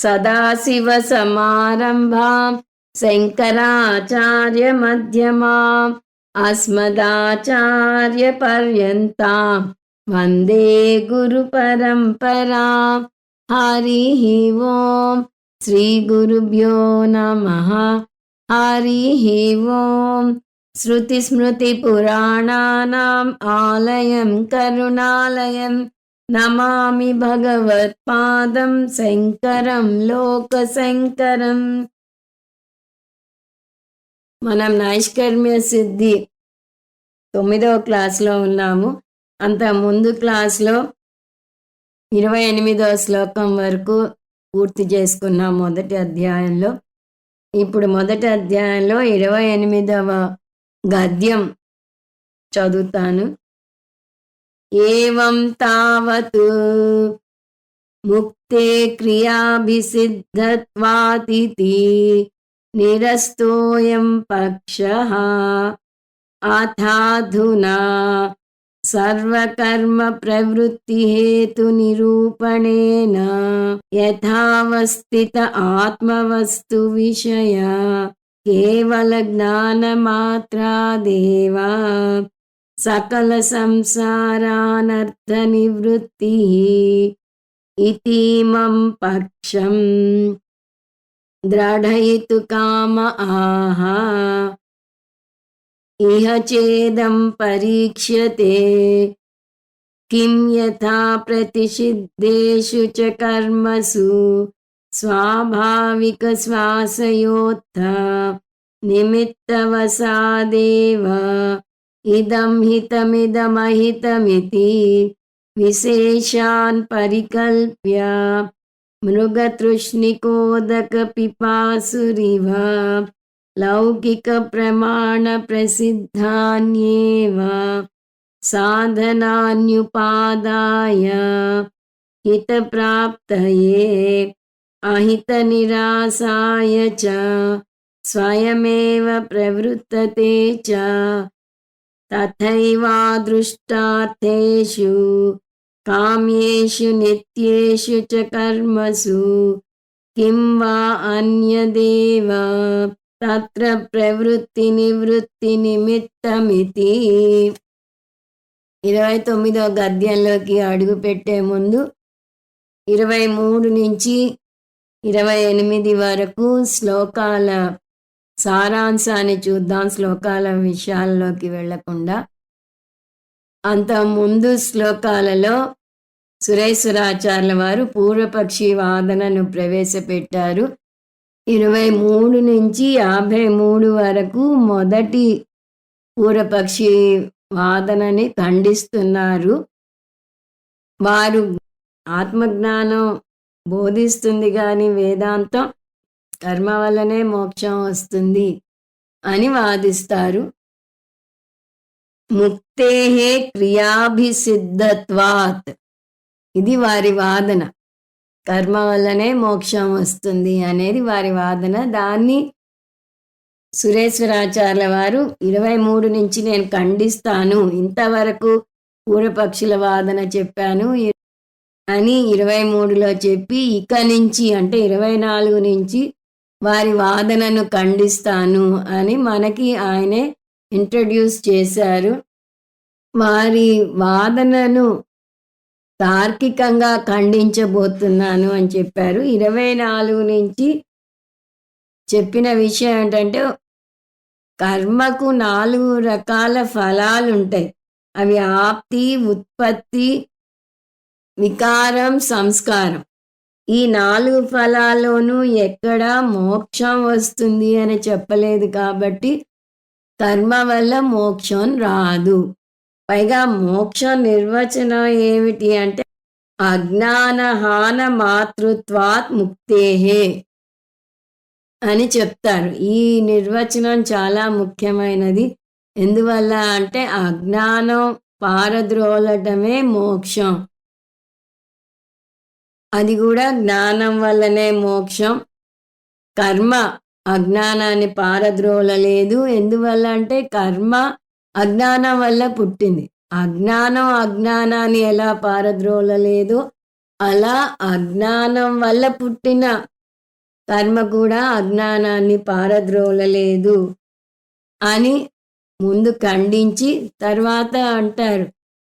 सदाशिवसमारम्भां शङ्कराचार्यमध्यमाम् अस्मदाचार्यपर्यन्तां वन्दे गुरुपरम्परां। हरिः ओम् श्रीगुरुभ्यो नमः। हरिः ओम् श्रुतिस्मृतिपुराणानाम् आलयं करुणालयं నమామి భగవత్పాదం శంకరం లోకశంకరం. మనం నైష్కర్మ్య సిద్ధి 9వ క్లాస్లో ఉన్నాము. అంత ముందు క్లాస్లో 28వ శ్లోకం వరకు పూర్తి చేసుకున్నాం మొదటి అధ్యాయంలో. ఇప్పుడు మొదటి అధ్యాయంలో 28వ గద్యం చదువుతాను. ఏవం తావత్ ముక్తే క్రియాభిసిద్ధత్వాతితి నిరస్తోయం పక్షః అథాధునా సర్వకర్మ ప్రవృత్తి హేతు నిరూపణేన యథావస్థిత ఆత్మవస్తు విషయ కేవల జ్ఞానమాత్రాదేవా సకల సంసారానర్థ నివృత్తి ఇతీమం పక్షం ద్రఢయితు కామ ఆహ ఇహ చేదం పరీక్ష్యతే కిం యథా ప్రతిషిద్ధేషు చ కర్మసు స్వాభావిక శ్వాసయోత్థ నిమిత్తవసాదేవ ఇదం హితమిదమహితమితి విశేషాన్ పరికల్ప్య మృగతృష్ణికోదక పిపాసురివ లౌకిక ప్రమాణ ప్రసిద్ధాన్యేవ సాధనాన్యుపాదాయ హితప్రాప్తయే అహిత నిరాసాయ చ స్వయమేవ ప్రవృత్తతే చ తథైవాదృష్టార్థేషు కామ్యేషు నిత్యేషు చ కర్మసు కిం వా అన్యదేవ తత్ర ప్రవృత్తి నివృత్తి నిమిత్తమితి. 29వ గద్యంలోకి అడుగు పెట్టే ముందు 23 నుంచి 28 వరకు శ్లోకాల సారాంశాన్ని చూద్దాం. శ్లోకాల విషయాల్లోకి వెళ్లకుండా అంత ముందు శ్లోకాలలో సురేశ్వరాచార్యుల వారు పూర్వపక్షి వాదనను ప్రవేశపెట్టారు. 23 నుంచి 53 వరకు మొదటి పూర్వపక్షి వాదనని ఖండిస్తున్నారు. వారు ఆత్మజ్ఞానం బోధిస్తుంది కానీ వేదాంతం కర్మ వల్లనే మోక్షం వస్తుంది అని వాదిస్తారు. ముక్తేహే క్రియాభిసిద్ధత్వాత్, ఇది వారి వాదన. కర్మ వల్లనే మోక్షం వస్తుంది అనేది వారి వాదన. దాన్ని సురేశ్వరాచార్యుల వారు 23 నుంచి నేను ఖండిస్తాను, ఇంతవరకు పూర్వపక్షుల వాదన చెప్పాను అని 23లో చెప్పి ఇక నుంచి అంటే 24 నుంచి వారి వాదనను ఖండిస్తాను అని మనకి ఆయనే ఇంట్రడ్యూస్ చేశారు. వారి వాదనను తార్కికంగా ఖండించబోతున్నాను అని చెప్పారు. 24 నుంచి చెప్పిన విషయం ఏంటంటే కర్మకు 4 రకాల ఫలాలు ఉంటాయి. అవి ఆప్తి, ఉత్పత్తి, వికారం, సంస్కారం. ఈ 4 ఫలాల్లోనూ ఎక్కడా మోక్షం వస్తుంది అని చెప్పలేదు. కాబట్టి కర్మ వల్ల మోక్షం రాదు. పైగా మోక్షం నిర్వచనం ఏమిటి అంటే అజ్ఞానహాన మాతృత్వాత్ ముక్తేహే అని చెప్తారు. ఈ నిర్వచనం చాలా ముఖ్యమైనది. ఎందువల్ల అంటే అజ్ఞానం పారద్రోలటమే మోక్షం. అది కూడా జ్ఞానం వల్లనే మోక్షం. కర్మ అజ్ఞానాన్ని పారద్రోలలేదు. ఎందువల్ల అంటే కర్మ అజ్ఞానం వల్ల పుట్టింది. అజ్ఞానం అజ్ఞానాన్ని ఎలా పారద్రోలలేదో అలా అజ్ఞానం వల్ల పుట్టిన కర్మ కూడా అజ్ఞానాన్ని పారద్రోలలేదు అని ముందు ఖండించి తర్వాత అంటారు,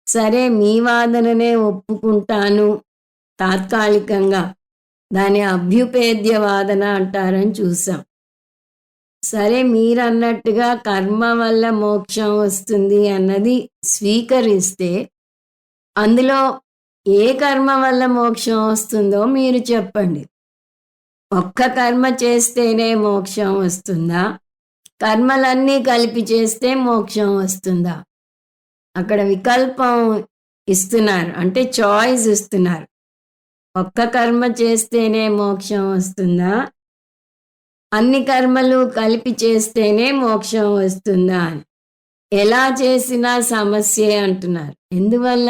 సరే మీ వాదననే ఒప్పుకుంటాను తాత్కాలికంగా, దాని అభ్యుపేద్య వాదన అంటారని చూసాం. సరే మీరన్నట్టుగా కర్మ వల్ల మోక్షం వస్తుంది అన్నది స్వీకరిస్తే అందులో ఏ కర్మ వల్ల మోక్షం వస్తుందో మీరు చెప్పండి. ఒక్క కర్మ చేస్తేనే మోక్షం వస్తుందా? కర్మలన్నీ కలిపి చేస్తే మోక్షం వస్తుందా? అక్కడ వికల్పం ఇస్తున్నారు, అంటే చాయిస్ ఇస్తున్నారు. ఒక్క కర్మ చేస్తేనే మోక్షం వస్తుందా, అన్ని కర్మలు కలిపి చేస్తేనే మోక్షం వస్తుందా అని. ఎలా చేసినా సమస్యే అంటున్నారు. ఎందువల్ల?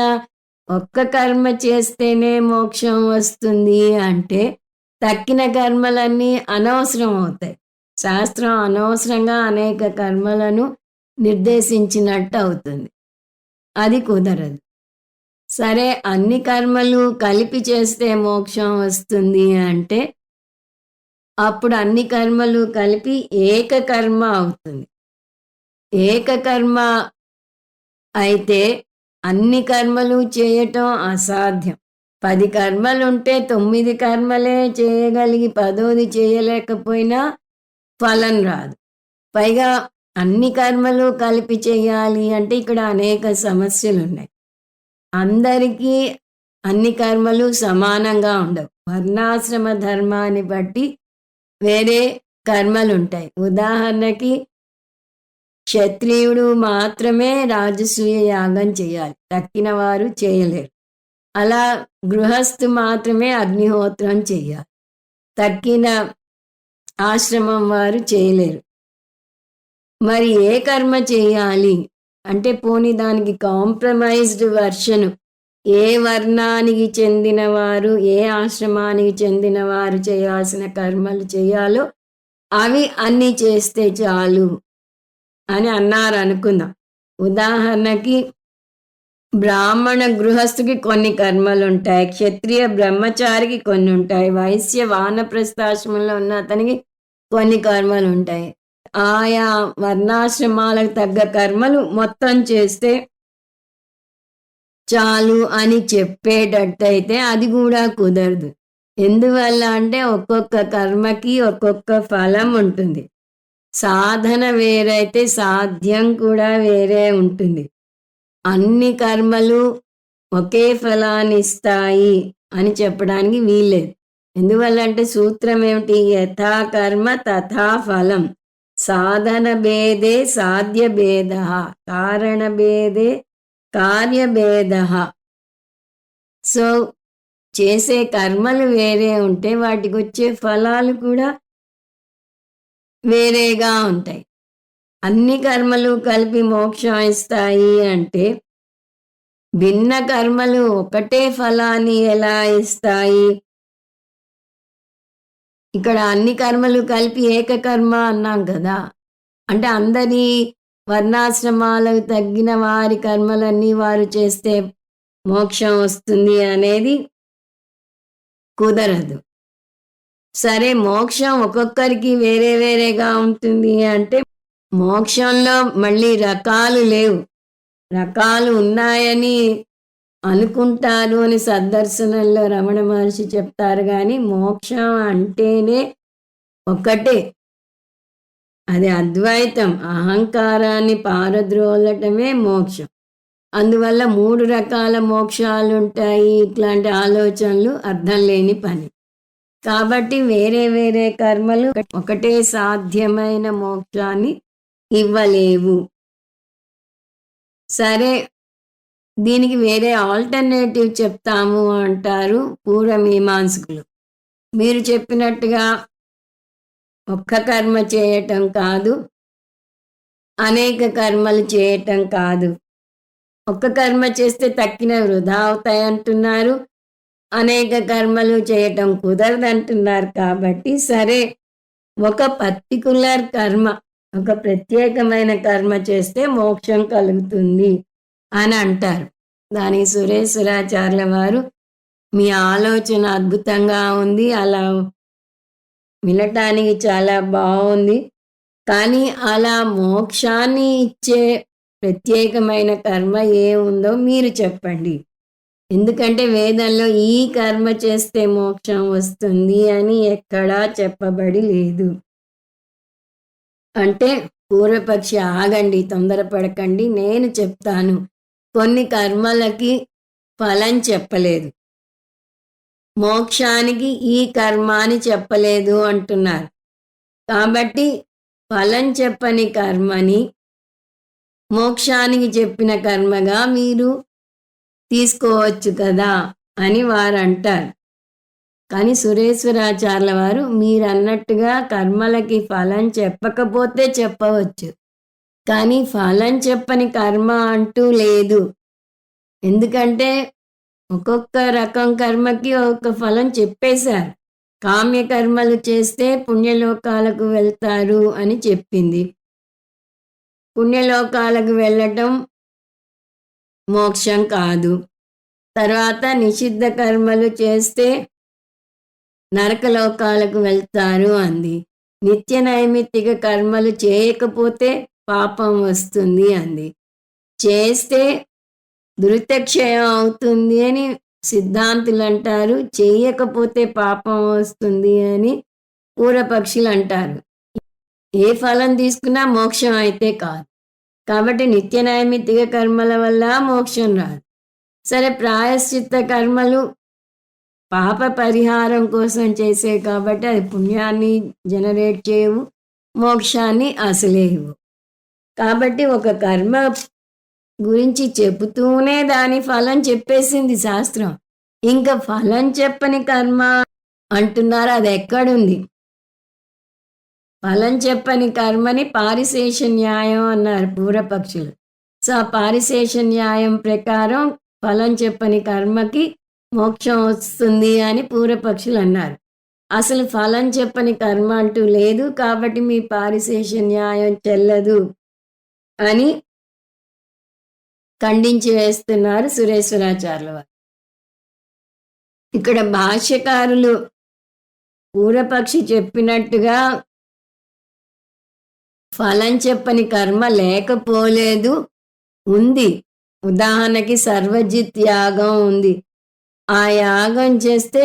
ఒక్క కర్మ చేస్తేనే మోక్షం వస్తుంది అంటే తక్కిన కర్మలన్నీ అనవసరం అవుతాయి. శాస్త్రం అనవసరంగా అనేక కర్మలను నిర్దేశించినట్టు అవుతుంది. అది కుదరదు. సరే అన్ని కర్మలు కలిపి చేస్తే మోక్షం వస్తుంది అంటే అప్పుడు అన్ని కర్మలు కలిపి ఏకకర్మ అవుతుంది. ఏకకర్మ అయితే అన్ని కర్మలు చేయటం అసాధ్యం. 10 కర్మలుంటే 9 కర్మలే చేయగలిగి 10ది చేయలేకపోయినా ఫలం రాదు. పైగా అన్ని కర్మలు కలిపి చేయాలి అంటే ఇక్కడ అనేక సమస్యలున్నాయి. అందరికీ అన్ని కర్మలు సమానంగా ఉండవు. వర్ణాశ్రమ ధర్మాన్ని బట్టి వేరే కర్మలుంటాయి. ఉదాహరణకి క్షత్రియుడు మాత్రమే రాజసూయ యాగం చేయాలి, తక్కిన వారు చేయలేరు. అలా గృహస్థు మాత్రమే అగ్నిహోత్రం చేయాలి, తక్కిన ఆశ్రమం వారు చేయలేరు. మరి ఏ కర్మ చేయాలి అంటే పోనీ దానికి కాంప్రమైజ్డ్ వర్షను, ఏ వర్ణానికి చెందిన వారు ఏ ఆశ్రమానికి చెందిన వారు చేయాల్సిన కర్మలు చేయాలో అవి అన్నీ చేస్తే చాలు అని అన్నారు అనుకుందాం. ఉదాహరణకి బ్రాహ్మణ గృహస్థుకి కొన్ని కర్మలు ఉంటాయి, క్షత్రియ బ్రహ్మచారికి కొన్ని ఉంటాయి, వైశ్య వానప్రస్థాశ్రమంలో ఉన్న అతనికి కొన్ని కర్మలు ఉంటాయి. ఆయా వర్ణాశ్రమాలకు తగ్గ కర్మలు మొత్తం చేస్తే చాలు అని చెప్పేటట్టయితే అది కూడా కుదరదు. ఎందువల్ల అంటే ఒక్కొక్క కర్మకి ఒక్కొక్క ఫలం ఉంటుంది. సాధన వేరైతే సాధ్యం కూడా వేరే ఉంటుంది. అన్ని కర్మలు ఒకే ఫలాన్ని ఇస్తాయి అని చెప్పడానికి వీల్లేదు. ఎందువల్ల అంటే సూత్రం ఏమిటి? యథా కర్మ తథా ఫలం, సాధన భేదే సాధ్య భేద, కారణ భేదే కార్యభేద. సో చేసే కర్మలు వేరే ఉంటే వాటికి వచ్చే ఫలాలు కూడా వేరేగా ఉంటాయి. అన్ని కర్మలు కలిపి మోక్షం ఇస్తాయి అంటే భిన్న కర్మలు ఒకటే ఫలాన్ని ఎలా ఇస్తాయి? ఇక్కడ అన్ని కర్మలు కలిపి ఏకకర్మ అన్నాం కదా, అంటే అందరి వర్ణాశ్రమాలకు తగ్గిన వారి కర్మలన్నీ వారు చేస్తే మోక్షం వస్తుంది అనేది కుదరదు. సరే మోక్షం ఒక్కొక్కరికి వేరే వేరేగా ఉంటుంది అంటే మోక్షంలో మళ్ళీ రకాలు లేవు. రకాలు ఉన్నాయని అనుకుంటారు అని సద్దర్శనంలో రమణ మహర్షి చెప్తారు, కానీ మోక్షం అంటేనే ఒకటే, అది అద్వైతం. అహంకారాన్ని పారద్రోలటమే మోక్షం. అందువల్ల 3 రకాల మోక్షాలు ఉంటాయి. ఇట్లాంటి ఆలోచనలు అర్థం లేని పని. కాబట్టి వేరే వేరే కర్మలు ఒకటే సాధ్యమైన మోక్షాన్ని ఇవ్వలేవు. సరే దీనికి వేరే ఆల్టర్నేటివ్ చెప్తాము అంటారు పూర్వమీమాంసకులు. మీరు చెప్పినట్టుగా ఒక్క కర్మ చేయటం కాదు, అనేక కర్మలు చేయటం కాదు. ఒక్క కర్మ చేస్తే తక్కిన వృధా అవుతాయి అంటున్నారు, అనేక కర్మలు చేయటం కుదరదంటున్నారు. కాబట్టి సరే ఒక పర్టికులర్ కర్మ, ఒక ప్రత్యేకమైన కర్మ చేస్తే మోక్షం కలుగుతుంది అని అంటారు. దానికి సురేశ్వరాచార్యుల వారు మీ ఆలోచన అద్భుతంగా ఉంది. అలా వినటానికి చాలా బావుంది. కానీ అలా మోక్షాన్ని ఇచ్చే ప్రత్యేకమైన కర్మ ఏముందో మీరు చెప్పండి. ఎందుకంటే వేదంలో ఈ కర్మ చేస్తే మోక్షం వస్తుంది అని ఎక్కడా చెప్పబడి లేదు. అంటే పూర్వపక్షి ఆగండి, తొందరపడకండి, నేను చెప్తాను. కొన్ని కర్మలకి ఫలం చెప్పలేదు. మోక్షానికి ఈ కర్మ అని చెప్పలేదు అంటున్నారు. కాబట్టి ఫలం చెప్పని కర్మని మోక్షానికి చెప్పిన కర్మగా మీరు తీసుకోవచ్చు కదా అని వారు అంటారు. కానీ సురేశ్వరాచార్యుల వారు మీరన్నట్టుగా కర్మలకి ఫలం చెప్పకపోతే చెప్పవచ్చు. కానీ ఫలం చెప్పని కర్మ అంటూ లేదు. ఎందుకంటే ఒక్కొక్క రకం కర్మకి ఒక్కొక్క ఫలం చెప్పేశారు. కామ్య కర్మలు చేస్తే పుణ్యలోకాలకు వెళ్తారు అని చెప్పింది. పుణ్యలోకాలకు వెళ్ళటం మోక్షం కాదు. తర్వాత నిషిద్ధ కర్మలు చేస్తే నరకలోకాలకు వెళ్తారు అంది. నిత్య నైమిత్తిక కర్మలు చేయకపోతే పాపం వస్తుంది అంది. చేస్తే దురితక్షయం అవుతుంది అని సిద్ధాంతులు అంటారు. చేయకపోతే పాపం వస్తుంది అని పూర్వపక్షులు అంటారు. ఏ ఫలం తీసుకున్నా మోక్షం అయితే కాదు. కాబట్టి నిత్య నైమిత్తిక కర్మల వల్ల మోక్షం రాదు. సరే, ప్రాయశ్చిత్త కర్మలు పాప పరిహారం కోసం చేసేవి కాబట్టి అది పుణ్యాన్ని జనరేట్ చేయవు, మోక్షాన్ని అసలేవు. కాబట్టి ఒక కర్మ గురించి చెబుతూనే దాని ఫలం చెప్పేసింది శాస్త్రం. ఇంకా ఫలం చెప్పని కర్మ అంటున్నారు, అది ఎక్కడుంది? ఫలం చెప్పని కర్మని పారిశేష న్యాయం అన్నారు పూర్వపక్షులు. సో ఆ పారిశేష న్యాయం ప్రకారం ఫలం చెప్పని కర్మకి మోక్షం వస్తుంది అని పూర్వపక్షులు అన్నారు. అసలు ఫలం చెప్పని కర్మ అంటూ లేదు, కాబట్టి మీ పారిశేష న్యాయం చెల్లదు అని ఖండించి వేస్తున్నారు సురేశ్వరాచార్యుల వారు. ఇక్కడ భాష్యకారులు పూర్వపక్షి చెప్పినట్టుగా ఫలం చెప్పని కర్మ లేకపోలేదు, ఉంది. ఉదాహరణకి సర్వజిత్ యాగం ఉంది. ఆ యాగం చేస్తే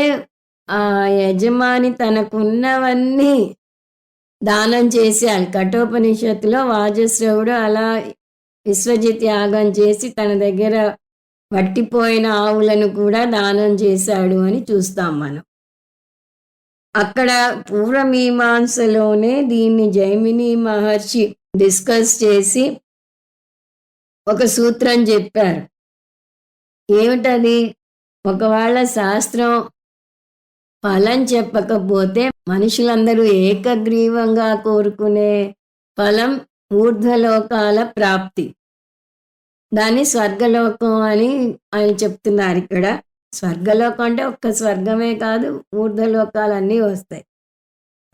ఆ యజమాని తనకున్నవన్నీ దానం చేసేయాలి. కఠోపనిషత్తులో వాజశ్రవుడు అలా విశ్వజిత్ యాగం చేసి తన దగ్గర వట్టిపోయిన ఆవులను కూడా దానం చేశాడు అని చూస్తాం మనం. అక్కడ పూర్వమీమాంసలోనే దీన్ని జైమిని మహర్షి డిస్కస్ చేసి ఒక సూత్రం చెప్పారు. ఏమిటది? ఒకవేళ శాస్త్రం ఫలం చెప్పకపోతే మనుషులందరూ ఏకగ్రీవంగా కోరుకునే ఫలం ఊర్ధ్వలోకాల ప్రాప్తి. దాన్ని స్వర్గలోకం అని ఆయన చెప్తున్నారు ఇక్కడ. స్వర్గలోకం అంటే ఒక్క స్వర్గమే కాదు, ఊర్ధ్వలోకాలన్నీ వస్తాయి.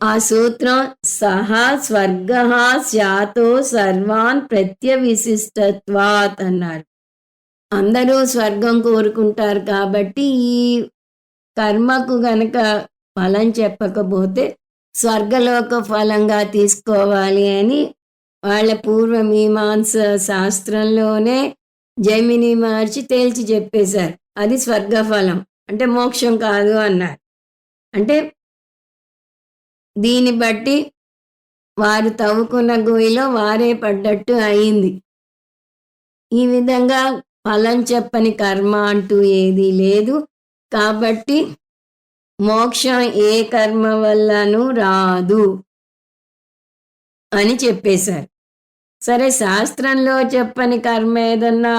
ఆ సూత్రం సహా స్వర్గ స్యాతో సర్వాన్ ప్రత్యవిశిష్టత్వాత్ అన్నారు. అందరూ స్వర్గం కోరుకుంటారు కాబట్టి ఈ కర్మకు గనక ఫలం చెప్పకపోతే స్వర్గలోక ఫలంగా తీసుకోవాలి అని వాళ్ళ పూర్వమీమాంస శాస్త్రంలోనే జైమిని మహర్షి తేల్చి చెప్పేశారు. అది స్వర్గఫలం అంటే మోక్షం కాదు అన్నారు. అంటే దీన్ని బట్టి వారు తవ్వుకున్న గోయిలో వారే పడ్డట్టు అయింది. ఈ విధంగా ఫలం చెప్పని కర్మ అంటూ ఏదీ లేదు. కాబట్టి మోక్షం ఏ కర్మ వల్లను రాదు అని చెప్పేశారు. సరే, శాస్త్రంలో చెప్పని కర్మ ఏదన్నా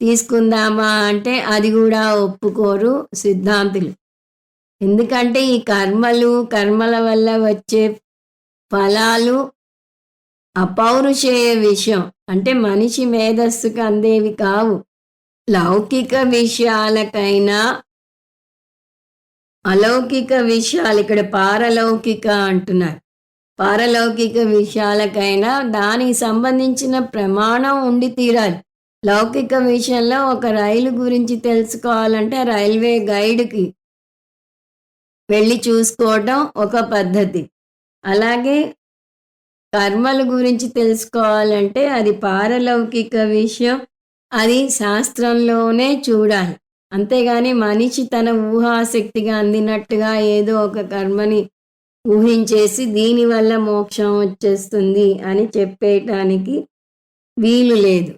తీసుకుందామా అంటే అది కూడా ఒప్పుకోరు సిద్ధాంతులు. ఎందుకంటే ఈ కర్మల వల్ల వచ్చే ఫలాలు అపౌరుషేయ విషయం, అంటే మనిషి మేధస్సుకు అందేవి కావు. లౌకిక విషయాలకైనా అలౌకిక విషయాలు, ఇక్కడ పారలౌకిక అంటున్నారు. పారలౌకిక విషయాలకైనా దానికి సంబంధించిన ప్రమాణం ఉండి తీరాలి. లౌకిక విషయంలో ఒక రైలు గురించి తెలుసుకోవాలంటే రైల్వే గైడ్‌కి వెళ్ళి చూసుకోవటం ఒక పద్ధతి. అలాగే కర్మల గురించి తెలుసుకోవాలంటే అది పారలౌకిక విషయం. అది శాస్త్రంలోనే చూడాలి. అంతేగాని మనిషి తన ఊహాశక్తిగా అందినట్టుగా ఏదో ఒక కర్మని ఊహించేసి దీనివల్ల మోక్షం వచ్చేస్తుంది అని చెప్పేయటానికి వీలు లేదు.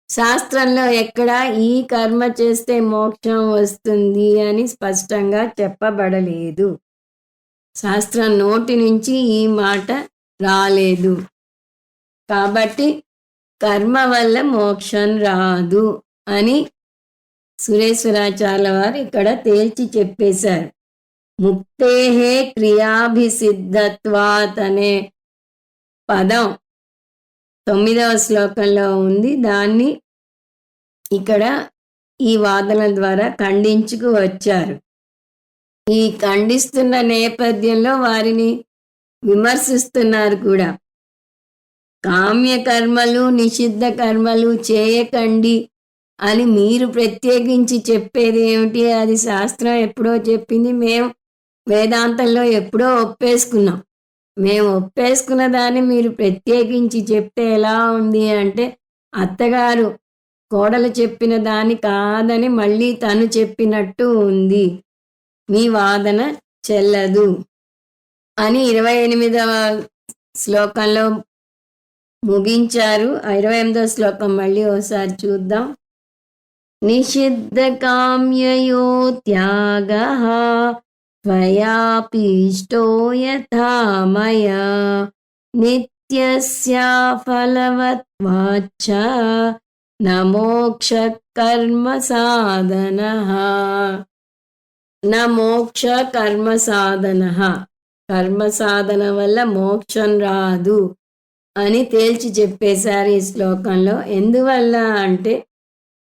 శాస్త్రంలో ఎక్కడా ఈ కర్మ చేస్తే మోక్షం వస్తుంది అని స్పష్టంగా చెప్పబడలేదు. శాస్త్రం నోటి నుంచి ఈ మాట రాలేదు. కాబట్టి కర్మ వల్ల మోక్షం రాదు అని సురేశ్వరాచార్యుల వారు ఇక్కడ తేల్చి చెప్పేశారు. ముక్తేహే క్రియాభిసిద్ధత్వాత్ అనే పదం 9వ శ్లోకంలో ఉంది. దాన్ని ఇక్కడ ఈ వాదన ద్వారా ఖండించుకు వచ్చారు. ఈ ఖండిస్తున్న నేపథ్యంలో వారిని విమర్శిస్తున్నారు కూడా. కామ్య కర్మలు నిషిద్ధ కర్మలు చేయకండి అని మీరు ప్రత్యేకించి చెప్పేది ఏమిటి? అది శాస్త్రం ఎప్పుడో చెప్పింది. మేము వేదాంతంలో ఎప్పుడో ఒప్పేసుకున్నాం. మేము ఒప్పేసుకున్న దాన్ని మీరు ప్రత్యేకించి చెప్తే ఎలా ఉంది అంటే, అత్తగారు కోడలు చెప్పిన దాని కాదని మళ్ళీ తను చెప్పినట్టు ఉంది. మీ వాదన చెల్లదు అని 28వ శ్లోకంలో ముగించారు. 28వ శ్లోకం మళ్ళీ ఒకసారి చూద్దాం. నిషిద్ధ కామ్యయో త్యాగః త్వయాపీష్టో యథా మయా నిత్యస్య ఫలవత్వాచ్చ న మోక్ష కర్మ సాధనః. న మోక్ష కర్మ సాధనః. కర్మ సాధన వల్ల మోక్షం రాదు అని తేల్చి చెప్పేశారు ఈ శ్లోకంలో. ఎందువల్ల అంటే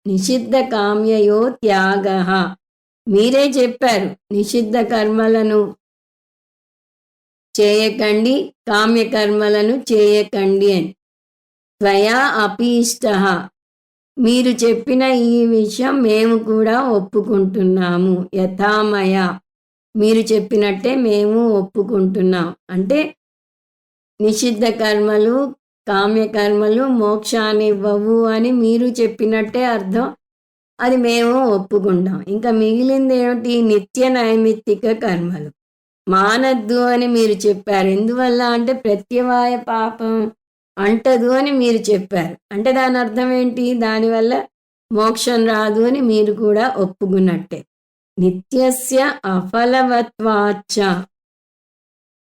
నిషిద్ధ కామ్యయో త్యాగః. మీరే చెప్పారు నిషిద్ధ కర్మలను చేయకండి, కామ్య కర్మలను చేయకండి అని. త్వయా అపీష్టః. మీరు చెప్పిన ఈ విషయం మేము కూడా ఒప్పుకుంటున్నాము. యథామయ. మీరు చెప్పినట్టే మేము ఒప్పుకుంటున్నాం. అంటే నిషిద్ధ కర్మలు కామ్యకర్మలు మోక్షాన్ని ఇవ్వవు అని మీరు చెప్పినట్టే అర్థం. అది మేము ఒప్పుకుంటాం. ఇంకా మిగిలింది ఏమిటి? నిత్య నైమిత్తిక కర్మలు మానద్దు అని మీరు చెప్పారు. ఎందువల్ల అంటే ప్రత్యవాయ పాపం అంటదు అని మీరు చెప్పారు. అంటే దాని అర్థం ఏంటి? దానివల్ల మోక్షం రాదు అని మీరు కూడా ఒప్పుకున్నట్టే. నిత్యస్య అఫలవత్వాచ్చ.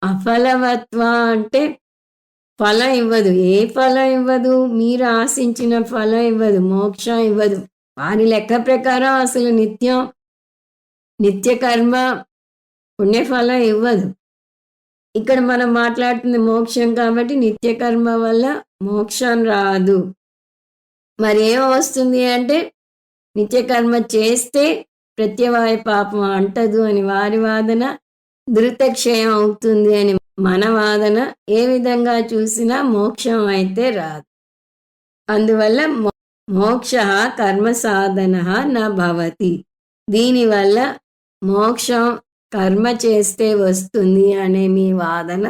అఫలవత్వ అంటే ఫలం ఇవ్వదు. ఏ ఫలం ఇవ్వదు? మీరు ఆశించిన ఫలం ఇవ్వదు, మోక్షం ఇవ్వదు. వారి లెక్క ప్రకారం అసలు నిత్యకర్మ పుణ్యఫలం ఇవ్వదు. ఇక్కడ మనం మాట్లాడుతుంది మోక్షం కాబట్టి నిత్యకర్మ వల్ల మోక్షం రాదు. మరి ఏం వస్తుంది అంటే నిత్యకర్మ చేస్తే ప్రత్యవాయ పాపం అంటదు అని వారి వాదన, ధృతక్షయం అవుతుంది అని మన వాదన. ఏ విధంగా చూసినా మోక్షం అయితే రాదు. అందువల్ల మోక్ష కర్మ సాధన న భవతి. దీనివల్ల మోక్షం కర్మ చేస్తే వస్తుంది అనే మీ వాదన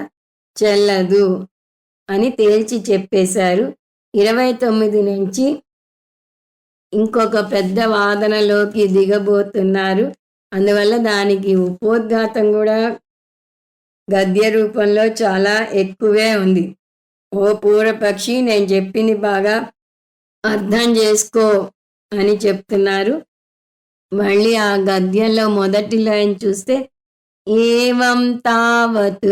చెల్లదు అని తేల్చి చెప్పేశారు. 29 నుంచి ఇంకొక పెద్ద వాదనలోకి దిగబోతున్నారు. అందువల్ల దానికి ఉపోద్ఘాతం కూడా గద్య రూపంలో చాలా ఎక్కువే ఉంది. ఓ పూర్వపక్షి, నేను చెప్పింది బాగా అర్థం చేసుకో అని చెప్తున్నారు. మళ్ళీ ఆ గద్యంలో మొదటి లైన్ చూస్తే, ఏవం తావత్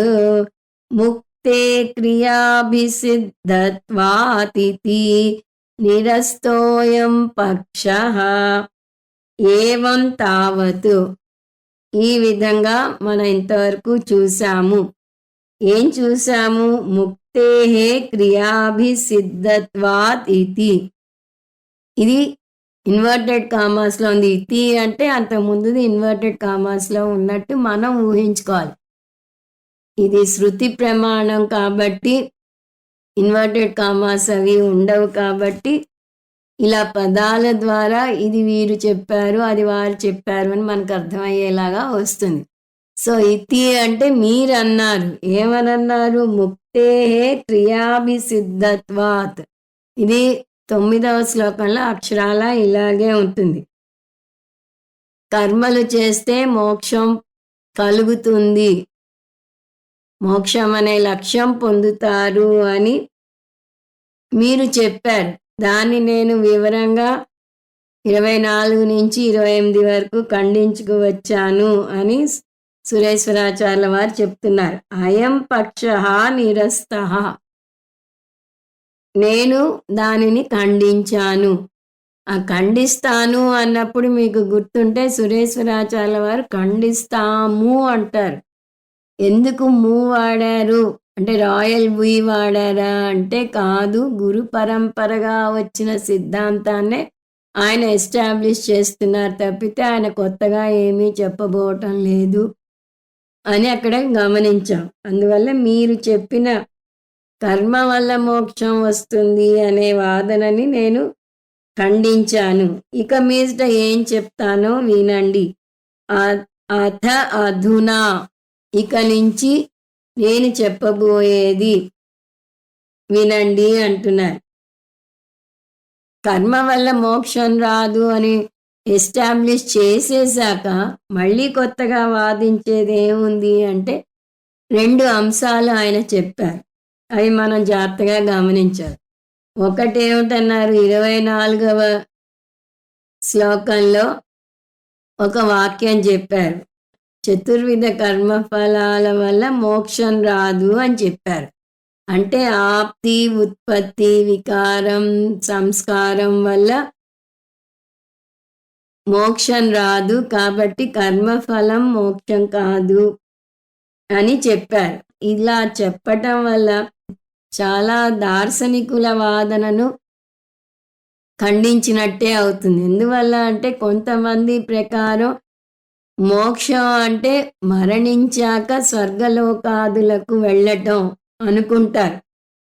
ముక్తే క్రియాభిసిద్ధత్వాతిథి నిరస్తోయం పక్షః. ఏవం తావత్. ఈ విధంగా మనం ఇంతవరకు చూసాము. ఏం చూసాము? ముక్తేహే క్రియాభిసిద్ధత్వాత్ ఇతి. ఇది ఇన్వర్టెడ్ కామాస్లో ఉంది. ఇతి అంటే అంతకుముందుది ఇన్వర్టెడ్ కామాస్లో ఉన్నట్టు మనం ఊహించుకోవాలి. ఇది శృతి ప్రమాణం కాబట్టి ఇన్వర్టెడ్ కామాస్ అవి ఉండవు కాబట్టి ఇలా పదాల ద్వారా ఇది వీరు చెప్పారు, అది వారు చెప్పారు అని మనకు అర్థమయ్యేలాగా వస్తుంది. సో, ఇతి అంటే మీరన్నారు. ఏమనన్నారు? ముక్తేహే క్రియాభిసిద్ధత్వాత్. ఇది 9వ శ్లోకంలో అక్షరాల ఇలాగే ఉంటుంది. కర్మలు చేస్తే మోక్షం కలుగుతుంది. మోక్షం అనే లక్ష్యం పొందుతారు అని మీరు చెప్పారు. దాన్ని నేను వివరంగా 24 నుంచి 28 వరకు ఖండించుకు వచ్చాను అని సురేశ్వరాచార్యుల వారు చెప్తున్నారు. అయం పక్షః నిరస్తః. నేను దానిని ఖండించాను. ఆ ఖండిస్తాను అన్నప్పుడు మీకు గుర్తుంటే సురేశ్వరాచార్యుల వారు ఖండిస్తాము అంటారు. ఎందుకు ము వాడారు అంటే రాయల్ వి వాడారా అంటే కాదు, గురు పరంపరగా వచ్చిన సిద్ధాంతాన్నే ఆయన ఎస్టాబ్లిష్ చేస్తున్నారు తప్పితే ఆయన కొత్తగా ఏమీ చెప్పబోవటం లేదు అని అక్కడ గమనించాం. అందువల్ల మీరు చెప్పిన కర్మ వల్ల మోక్షం వస్తుంది అనే వాదనని నేను ఖండించాను. ఇక మీదట ఏం చెప్తానో వినండి. అథ అధునా, ఇక నుంచి నేను చెప్పబోయేది వినండి అంటున్నారు. కర్మ వల్ల మోక్షం రాదు అని ఎస్టాబ్లిష్ చేసేసాక మళ్ళీ కొత్తగా వాదించేది ఏముంది అంటే 2 అంశాలు ఆయన చెప్పారు. అవి మనం జాగ్రత్తగా గమనించాలి. ఒకటేమిటన్నారు? 24వ శ్లోకంలో ఒక వాక్యం చెప్పారు. చతుర్విధ కర్మఫలాల వల్ల మోక్షం రాదు అని చెప్పారు. అంటే ఆప్తి, ఉత్పత్తి, వికారం, సంస్కారం వల్ల మోక్షం రాదు, కాబట్టి కర్మఫలం మోక్షం కాదు అని చెప్పారు. ఇలా చెప్పటం వల్ల చాలా దార్శనికుల వాదనను ఖండించినట్టే అవుతుంది. ఎందువల్ల అంటే కొంతమంది ప్రకారం మోక్షం అంటే మరణించాక స్వర్గలోకాదులకు వెళ్ళటం అనుకుంటారు.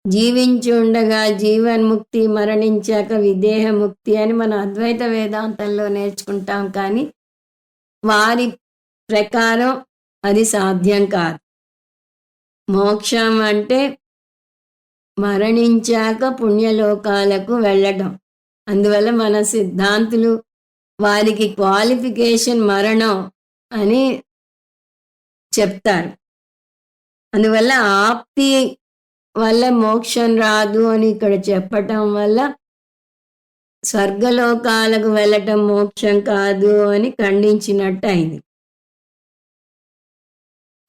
జీవించి ఉండగా జీవన్ముక్తి, మరణించాక విదేహముక్తి అని మన అద్వైత వేదాంతంలో నేర్చుకుంటాం. కానీ వారి ప్రకారం అది సాధ్యం కాదు. మోక్షం అంటే మరణించాక పుణ్యలోకాలకు వెళ్ళటం. అందువల్ల మన సిద్ధాంతులు వారికి క్వాలిఫికేషన్ మరణం అని చెప్తారు. అందువల్ల ఆప్తి వల్ల మోక్షం రాదు అని ఇక్కడ చెప్పటం వల్ల స్వర్గలోకాలకు వెళ్ళటం మోక్షం కాదు అని ఖండించినట్టు అయింది.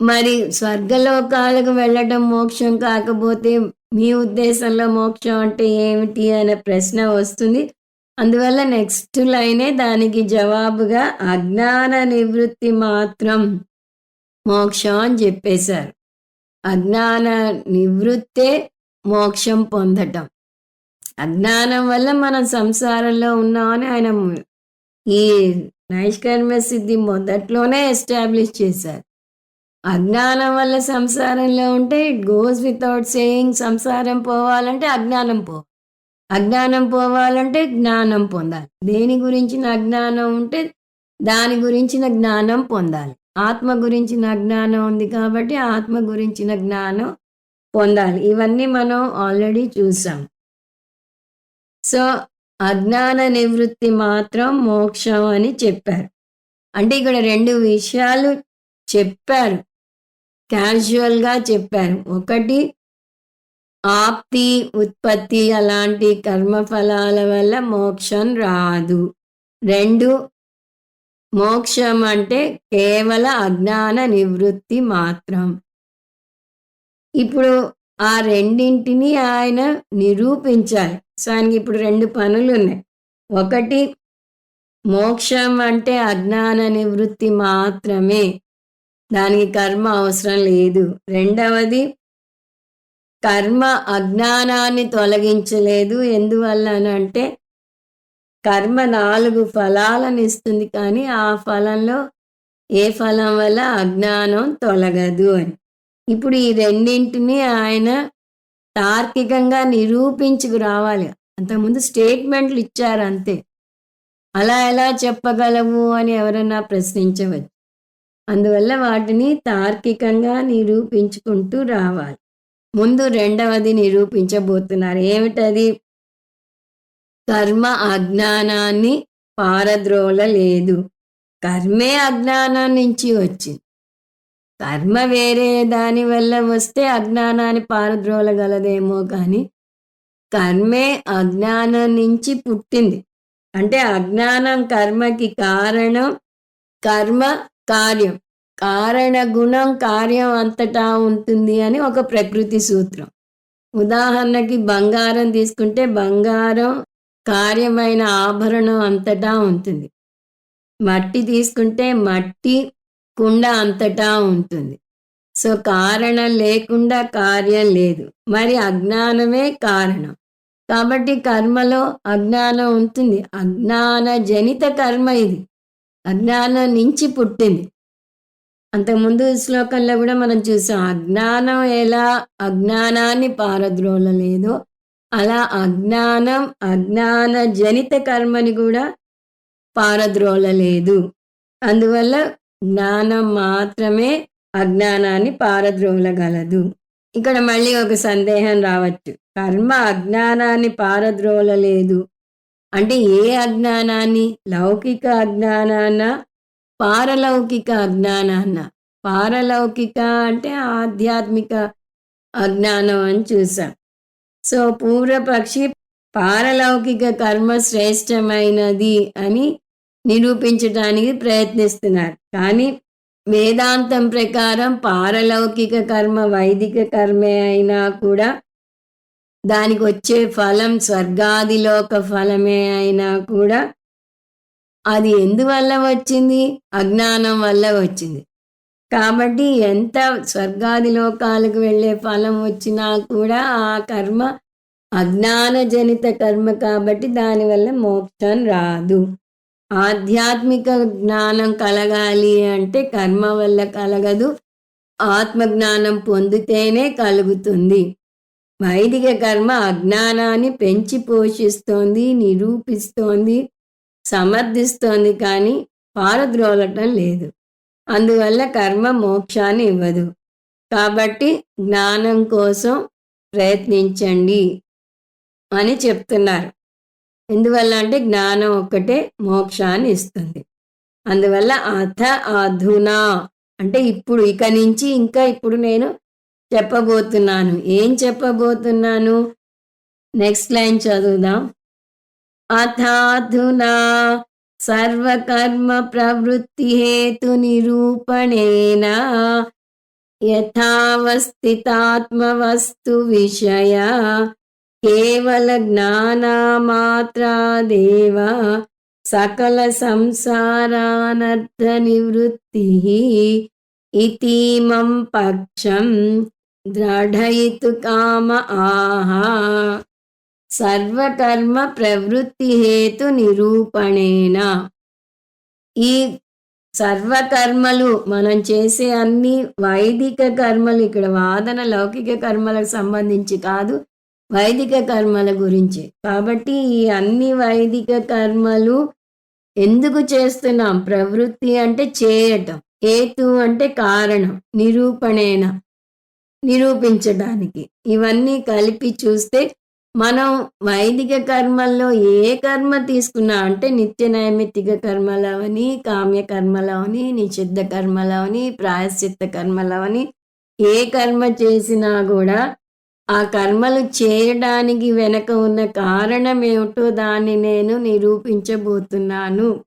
మరి స్వర్గలోకాలకు వెళ్ళటం మోక్షం కాకపోతే మీ ఉద్దేశంలో మోక్షం అంటే ఏమిటి అనే ప్రశ్న వస్తుంది. అందువల్ల నెక్స్ట్ లైనే దానికి జవాబుగా అజ్ఞాన నివృత్తి మాత్రం మోక్షం అని చెప్పేశారు. అజ్ఞాన నివృత్తే మోక్షం పొందటం. అజ్ఞానం వల్ల మనం సంసారంలో ఉన్నామని ఆయన ఈ నైష్కర్మ్య సిద్ధి మొదట్లోనే ఎస్టాబ్లిష్ చేశారు. అజ్ఞానం వల్ల సంసారంలో ఉంటే ఇట్ గోస్ వితౌట్ సేయింగ్ సంసారం పోవాలంటే అజ్ఞానం అజ్ఞానం పోవాలంటే జ్ఞానం పొందాలి. దేని గురించిన అజ్ఞానం ఉంటే దాని గురించిన జ్ఞానం పొందాలి. ఆత్మ గురించిన అజ్ఞానం ఉంది కాబట్టి ఆత్మ గురించిన జ్ఞానం పొందాలి. ఇవన్నీ మనం ఆల్రెడీ చూసాం. సో అజ్ఞాన నివృత్తి మాత్రం మోక్షం అని చెప్పారు. అంటే ఇక్కడ 2 విషయాలు చెప్పారు, క్యాజువల్గా చెప్పారు. ఒకటి ఆప్తి, ఉత్పత్తి అలాంటి కర్మఫలాల వల్ల మోక్షం రాదు. 2 మోక్షం అంటే కేవల అజ్ఞాన నివృత్తి మాత్రం. ఇప్పుడు ఆ రెండింటిని ఆయన నిరూపించాలి. సో ఆయనకి ఇప్పుడు 2 పనులు ఉన్నాయి. ఒకటి మోక్షం అంటే అజ్ఞాన నివృత్తి మాత్రమే, దానికి కర్మ అవసరం లేదు. రెండవది కర్మ అజ్ఞానాన్ని తొలగించలేదు. ఎందువల్లనంటే కర్మ 4 ఫలాలను ఇస్తుంది, కానీ ఆ ఫలంలో ఏ ఫలం వల్ల అజ్ఞానం తొలగదు అని. ఇప్పుడు ఈ రెండింటిని ఆయన తార్కికంగా నిరూపించుకు రావాలి. అంతకుముందు స్టేట్మెంట్లు ఇచ్చారు అంతే. అలా ఎలా చెప్పగలవు అని ఎవరన్నా ప్రశ్నించవచ్చు. అందువల్ల వాటిని తార్కికంగా నిరూపించుకుంటూ రావాలి. ముందు రెండవది నిరూపించబోతున్నారు. ఏమిటది? కర్మ అజ్ఞానాన్ని పారద్రోలలేదు. కర్మే అజ్ఞానం నుంచి వచ్చింది. కర్మ వేరే దాని వల్ల వస్తే అజ్ఞానాన్ని పారద్రోలగలదేమో కానీ కర్మే అజ్ఞానం నుంచి పుట్టింది. అంటే అజ్ఞానం కర్మకి కారణం, కర్మ కార్యం. కారణ గుణం కార్యం అంతటా ఉంటుంది అని ఒక ప్రకృతి సూత్రం. ఉదాహరణకి బంగారం తీసుకుంటే బంగారం కార్యమైన ఆభరణం అంతటా ఉంటుంది. మట్టి తీసుకుంటే మట్టి కుండ అంతటా ఉంటుంది. సో కారణం లేకుండా కార్యం లేదు. మరి అజ్ఞానమే కారణం. కాబట్టి కర్మలో అజ్ఞానం ఉంటుంది. అజ్ఞాన జనిత కర్మ ఇది. అజ్ఞానం నుంచి పుట్టింది. అంతకుముందు శ్లోకంలో కూడా మనం చూసాం. అజ్ఞానం ఎలా అజ్ఞానాన్ని పారద్రోలలేదో అలా అజ్ఞానం అజ్ఞాన జనిత కర్మని కూడా పారద్రోలలేదు. అందువల్ల జ్ఞానం మాత్రమే అజ్ఞానాన్ని పారద్రోలగలదు. ఇక్కడ మళ్ళీ ఒక సందేహం రావచ్చు. కర్మ అజ్ఞానాన్ని పారద్రోలలేదు అంటే ఏ అజ్ఞానాన్ని? లౌకిక అజ్ఞానాన్న, పారలౌకిక అజ్ఞానాన్న? పారలౌకిక అంటే ఆధ్యాత్మిక అజ్ఞానం అని చూసాం. సో పూర్వపక్షి పారలౌకిక కర్మ శ్రేష్టమైనది అని నిరూపించడానికి ప్రయత్నిస్తున్నారు. కానీ వేదాంతం ప్రకారం పారలౌకిక కర్మ వైదిక కర్మే అయినా కూడా దానికి వచ్చే ఫలం స్వర్గాదిలోక ఫలమే అయినా కూడా అది ఎందువల్ల వచ్చింది? అజ్ఞానం వల్ల వచ్చింది. కాబట్టి ఎంత స్వర్గాది లోకాలకు వెళ్ళే ఫలం వచ్చినా కూడా ఆ కర్మ అజ్ఞానజనిత కర్మ కాబట్టి దానివల్ల మోక్షం రాదు. ఆధ్యాత్మిక జ్ఞానం కలగాలి అంటే కర్మ వల్ల కలగదు, ఆత్మజ్ఞానం పొందితేనే కలుగుతుంది. వైదిక కర్మ అజ్ఞానాన్ని పెంచి పోషిస్తోంది, నిరూపిస్తోంది, సమర్థిస్తోంది, కానీ పారద్రోలటం లేదు. అందువల్ల కర్మ మోక్షాన్ని ఇవ్వదు. కాబట్టి జ్ఞానం కోసం ప్రయత్నించండి అని చెప్తున్నారు. ఎందువల్ల అంటే జ్ఞానం ఒక్కటే మోక్షాన్ని ఇస్తుంది. అందువల్ల అథ అధునా అంటే ఇప్పుడు, ఇక నుంచి ఇంకా ఇప్పుడు నేను చెప్పబోతున్నాను. ఏం చెప్పబోతున్నాను? నెక్స్ట్ లైన్ చదువుదాం. అథాధునా సర్వకర్మ ప్రవృత్తి హేతు నిరూపణేన యథావస్థితాత్మవస్తు విషయ కేవల జ్ఞానమాత్రాదేవ సకల సంసారానర్థ నివృత్తి ఇతీమం పక్షం దృఢయితు కామ ఆహా. సర్వకర్మ ప్రవృత్తి హేతు నిరూపణేన. ఈ సర్వకర్మలు మనం చేసే అన్ని వైదిక కర్మలు, ఇక్కడ వాదన లౌకిక కర్మలకు సంబంధించి కాదు, వైదిక కర్మల గురించి. కాబట్టి ఈ అన్ని వైదిక కర్మలు ఎందుకు చేస్తున్నాం? ప్రవృత్తి అంటే చేయటం, హేతు అంటే కారణం, నిరూపణేన నిరూపించడానికి. ఇవన్నీ కలిపి చూస్తే మనం వైదిక కర్మల్లో ఏ కర్మ తీసుకున్నా అంటే నిత్య నైమిత్తిక కర్మలవని, కామ్య కర్మలవని, నిషిద్ధ కర్మలవని, ప్రాయశ్చిత్త కర్మలవని, ఏ కర్మ చేసినా కూడా ఆ కర్మలు చేయడానికి వెనక ఉన్న కారణం ఏమిటో దాన్ని నేను నిరూపించబోతున్నాను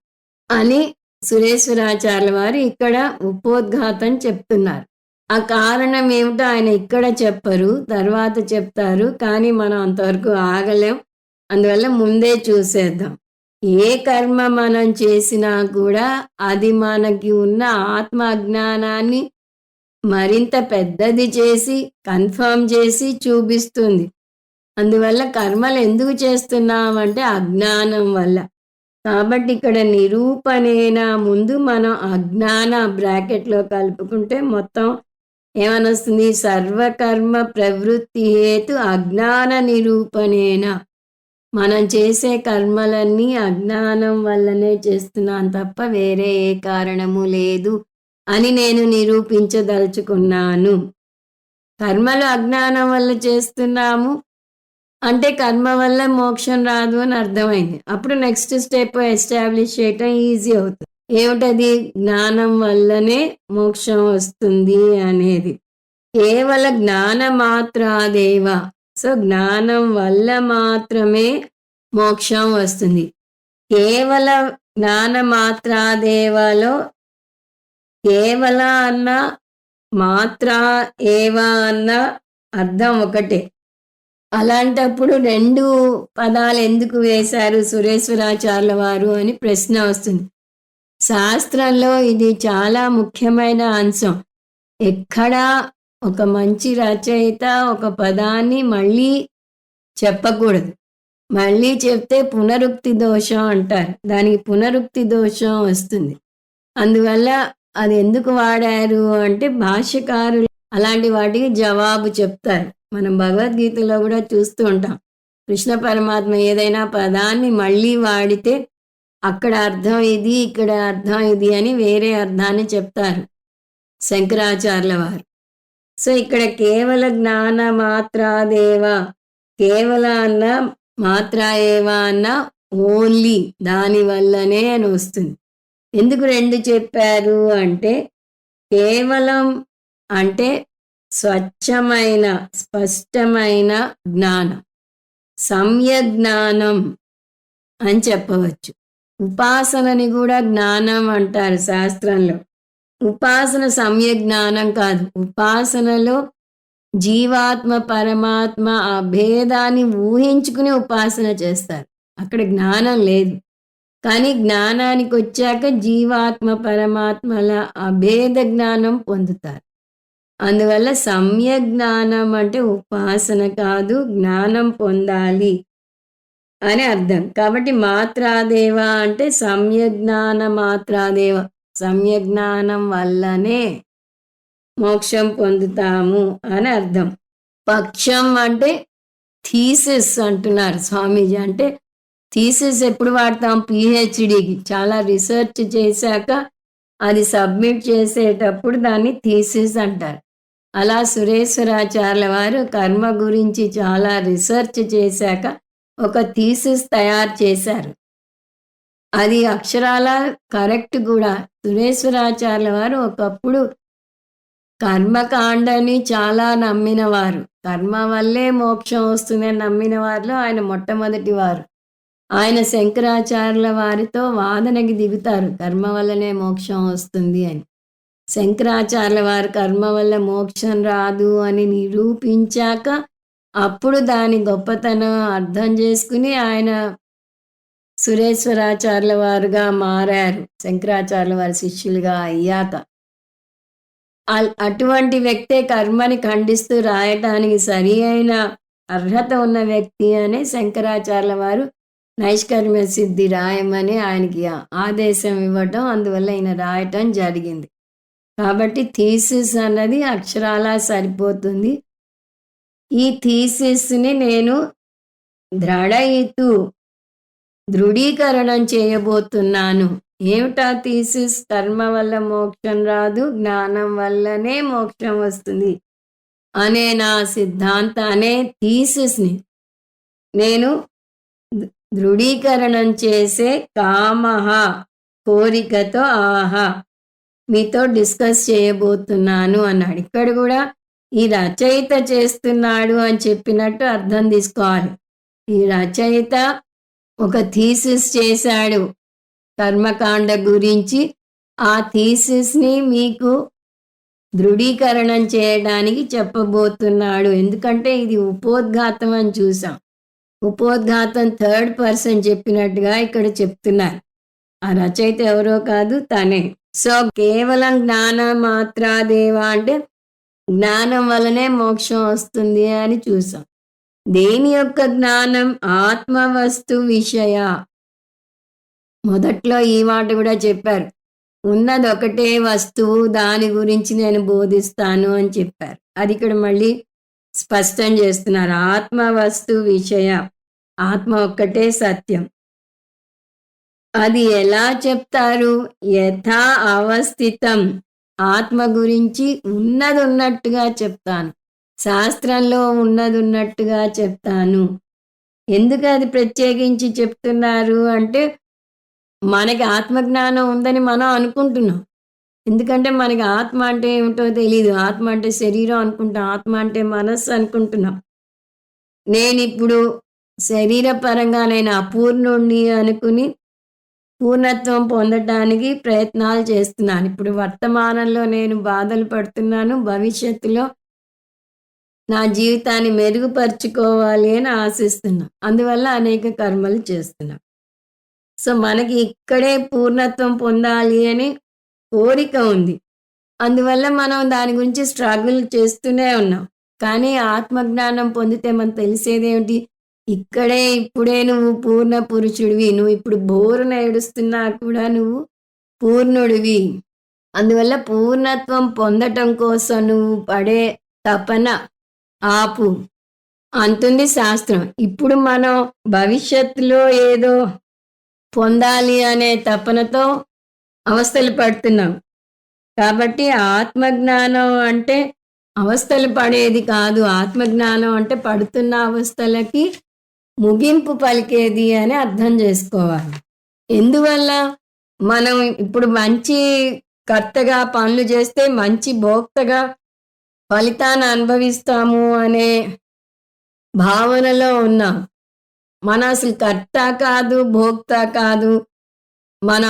అని సురేశ్వరాచార్యుల వారు ఇక్కడ ఉపోద్ఘాతం చెప్తున్నారు. ఆ కారణం ఏమిటో ఆయన ఇక్కడ చెప్పరు, తర్వాత చెప్తారు. కానీ మనం అంతవరకు ఆగలేం. అందువల్ల ముందే చూసేద్దాం. ఏ కర్మ మనం చేసినా కూడా అది మనకి ఉన్న ఆత్మ అజ్ఞానాన్ని మరింత పెద్దది చేసి కన్ఫర్మ్ చేసి చూపిస్తుంది. అందువల్ల కర్మలు ఎందుకు చేస్తున్నామంటే అజ్ఞానం వల్ల. కాబట్టి ఇక్కడ నిరూపణేనా ముందు మనం అజ్ఞాన బ్రాకెట్లో కలుపుకుంటే మొత్తం ఏమనొస్తుంది? సర్వకర్మ ప్రవృత్తి హేతు అజ్ఞాన నిరూపణేన. మనం చేసే కర్మలన్నీ అజ్ఞానం వల్లనే చేస్తున్నాం తప్ప వేరే ఏ కారణము లేదు అని నేను నిరూపించదలుచుకున్నాను. కర్మలు అజ్ఞానం వల్ల చేస్తున్నాము అంటే కర్మ వల్ల మోక్షం రాదు అని అర్థమైంది. అప్పుడు నెక్స్ట్ స్టెప్ ఎస్టాబ్లిష్ చేయటం ఈజీ అవుతుంది. ఏమిటది? జ్ఞానం వల్లనే మోక్షం వస్తుంది అనేది. కేవల జ్ఞానమాత్రాదేవ. సో జ్ఞానం వల్ల మాత్రమే మోక్షం వస్తుంది. కేవల జ్ఞానమాత్రాదేవలో కేవల అన్న మాత్రా ఏవ అన్న అర్థం ఒకటే. అలాంటప్పుడు 2 పదాలు ఎందుకు వేశారు సురేశ్వరాచార్యుల వారు అని ప్రశ్న వస్తుంది. శాస్త్రంలో ఇది చాలా ముఖ్యమైన అంశం. ఎక్కడా ఒక మంచి రచయిత ఒక పదాన్ని మళ్ళీ చెప్పకూడదు. మళ్ళీ చెప్తే పునరుక్తి దోషం అంటారు. దానికి పునరుక్తి దోషం వస్తుంది. అందువల్ల అది ఎందుకు వాడారు అంటే భాష్యకారులు అలాంటి వాటికి జవాబు చెప్తారు. మనం భగవద్గీతలో కూడా చూస్తూ ఉంటాం. కృష్ణ పరమాత్మ ఏదైనా పదాన్ని మళ్ళీ వాడితే అక్కడ అర్థం ఇది, ఇక్కడ అర్థం ఇది అని వేరే అర్థాన్ని చెప్తారు శంకరాచార్యుల వారు. సో ఇక్కడ కేవల జ్ఞాన మాత్రాదేవ, కేవల అన్న మాత్రా ఏవ అన్న ఓన్లీ దాని వల్లనే అని వస్తుంది. ఎందుకు 2 చెప్పారు అంటే కేవలం అంటే స్వచ్ఛమైన స్పష్టమైన జ్ఞానం, సమ్యజ్ఞానం అని చెప్పవచ్చు. ఉపాసనని కూడా జ్ఞానం అంటారు శాస్త్రంలో. ఉపాసన సమ్యజ్ఞానం కాదు. ఉపాసనలో జీవాత్మ పరమాత్మ ఆ భేదాన్ని ఊహించుకుని ఉపాసన చేస్తారు. అక్కడ జ్ఞానం లేదు. కానీ జ్ఞానానికి వచ్చాక జీవాత్మ పరమాత్మల అభేద జ్ఞానం పొందుతారు. అందువల్ల సమ్యక్ జ్ఞానం అంటే ఉపాసన కాదు, జ్ఞానం పొందాలి అని అర్థం. కాబట్టి మాత్రాదేవ అంటే సమ్యజ్ఞాన మాత్రాదేవ, సమ్యజ్ఞానం వల్లనే మోక్షం పొందుతాము అని అర్థం. పక్షం అంటే థీసిస్ అంటున్నారు స్వామీజీ. అంటే థీసిస్ ఎప్పుడు వాడతాం? పిహెచ్డికి చాలా రీసెర్చ్ చేశాక అది సబ్మిట్ చేసేటప్పుడు దాన్ని థీసిస్ అంటారు. అలా సురేశ్వరాచార్యుల వారు కర్మ గురించి చాలా రీసెర్చ్ చేశాక ఒక థీసిస్ తయారు చేశారు. అది అక్షరాల కరెక్ట్ కూడా. సురేశ్వరాచార్యుల వారు ఒకప్పుడు కర్మకాండని చాలా నమ్మినవారు. కర్మ వల్లే మోక్షం వస్తుందని నమ్మిన వారిలో ఆయన మొట్టమొదటి వారు. ఆయన శంకరాచార్యుల వారితో వాదనకి దిగుతారు కర్మ వల్లనే మోక్షం వస్తుంది అని. శంకరాచార్యుల వారు కర్మ వల్ల మోక్షం రాదు అని నిరూపించాక అప్పుడు దాని గొప్పతనం అర్థం చేసుకుని ఆయన సురేశ్వరాచార్యుల వారుగా మారారు. శంకరాచార్యుల వారి శిష్యులుగా అయ్యాక అటువంటి వ్యక్తే కర్మని ఖండిస్తూ రాయటానికి సరి అయిన అర్హత ఉన్న వ్యక్తి అని శంకరాచార్యుల వారు నైష్కర్మ్య సిద్ధి రాయమని ఆయనకి ఆదేశం ఇవ్వటం, అందువల్ల ఈయన రాయటం జరిగింది. కాబట్టి థీసిస్ అన్నది అక్షరాలా సరిపోతుంది. ఈ థీసిస్ని నేను దృఢీకరణం చేయబోతున్నాను. ఏమిటా థీసిస్? కర్మ వల్ల మోక్షం రాదు, జ్ఞానం వల్లనే మోక్షం వస్తుంది అనే నా సిద్ధాంతాన్ని థీసిస్ని నేను దృఢీకరణం చేసే కామహ కోరికతో ఆహా మీతో డిస్కస్ చేయబోతున్నాను అన్నాడు. ఇక్కడ కూడా ఈ రచయిత చేస్తున్నాడు అని చెప్పినట్టు అర్థం తీసుకోవాలి. ఈ రచయిత ఒక థీసిస్ చేశాడు కర్మకాండ గురించి. ఆ థీసిస్ని మీకు దృఢీకరణం చేయడానికి చెప్పబోతున్నాడు. ఎందుకంటే ఇది ఉపోద్ఘాతం అని చూసాం. ఉపోద్ఘాతం 3rd person చెప్పినట్టుగా ఇక్కడ చెప్తున్నారు. ఆ రచయిత ఎవరో కాదు, తనే. సో కేవలం జ్ఞానం మాత్రాదేవ అంటే జ్ఞానం వల్లనే మోక్షం వస్తుంది అని చూసాం. దేని యొక్క జ్ఞానం? ఆత్మవస్తు విషయ. మొదట్లో ఈ మాట కూడా చెప్పారు. ఉన్నది ఒకటే వస్తువు, దాని గురించి నేను బోధిస్తాను అని చెప్పారు. అది ఇక్కడ మళ్ళీ స్పష్టం చేస్తున్నారు. ఆత్మవస్తు విషయ. ఆత్మ ఒక్కటే సత్యం. అది ఎలా చెప్తారు? యథా అవస్థితం. ఆత్మ గురించి ఉన్నదున్నట్టుగా చెప్తాను. శాస్త్రంలో ఉన్నదున్నట్టుగా చెప్తాను. ఎందుకు అది ప్రత్యేకించి చెప్తున్నారు అంటే, మనకి ఆత్మజ్ఞానం ఉందని మనం అనుకుంటున్నాం. ఎందుకంటే మనకి ఆత్మ అంటే ఏమిటో తెలీదు. ఆత్మ అంటే శరీరం అనుకుంటాం. ఆత్మ అంటే మనస్సు అనుకుంటున్నాం. నేనిప్పుడు శరీరపరంగా నేను అపూర్ణుడిని అనుకుని పూర్ణత్వం పొందటానికి ప్రయత్నాలు చేస్తున్నాను. ఇప్పుడు వర్తమానంలో నేను బాధలు పడుతున్నాను. భవిష్యత్తులో నా జీవితాన్ని మెరుగుపరుచుకోవాలి అని ఆశిస్తున్నా. అందువల్ల అనేక కర్మలు చేస్తున్నా. సో, మనకి ఇక్కడే పూర్ణత్వం పొందాలి అని కోరిక ఉంది. అందువల్ల మనం దాని గురించి స్ట్రగుల్ చేస్తూనే ఉన్నాం. కానీ ఆత్మజ్ఞానం పొందితే మనకు తెలిసేదేమిటి? ఇక్కడే ఇప్పుడే నువ్వు పూర్ణ పురుషుడివి. నువ్వు ఇప్పుడు బోరున ఏడుస్తున్నా కూడా నువ్వు పూర్ణుడివి. అందువల్ల పూర్ణత్వం పొందటం కోసం నువ్వు పడే తపన ఆపు అంటుంది శాస్త్రం. ఇప్పుడు మనం భవిష్యత్తులో ఏదో పొందాలి అనే తపనతో అవస్థలు పడుతున్నాం. కాబట్టి ఆత్మజ్ఞానం అంటే అవస్థలు పడేది కాదు. ఆత్మజ్ఞానం అంటే పడుతున్న అవస్థలకి ముగింపు పలికేది అని అర్థం చేసుకోవాలి. ఎందువల్ల మనం ఇప్పుడు మంచి కర్తగా పనులు చేస్తే మంచి భోక్తగా ఫలితాన్ని అనుభవిస్తాము అనే భావనలో ఉన్నాం. మన అసలు కర్త కాదు, భోక్త కాదు. మన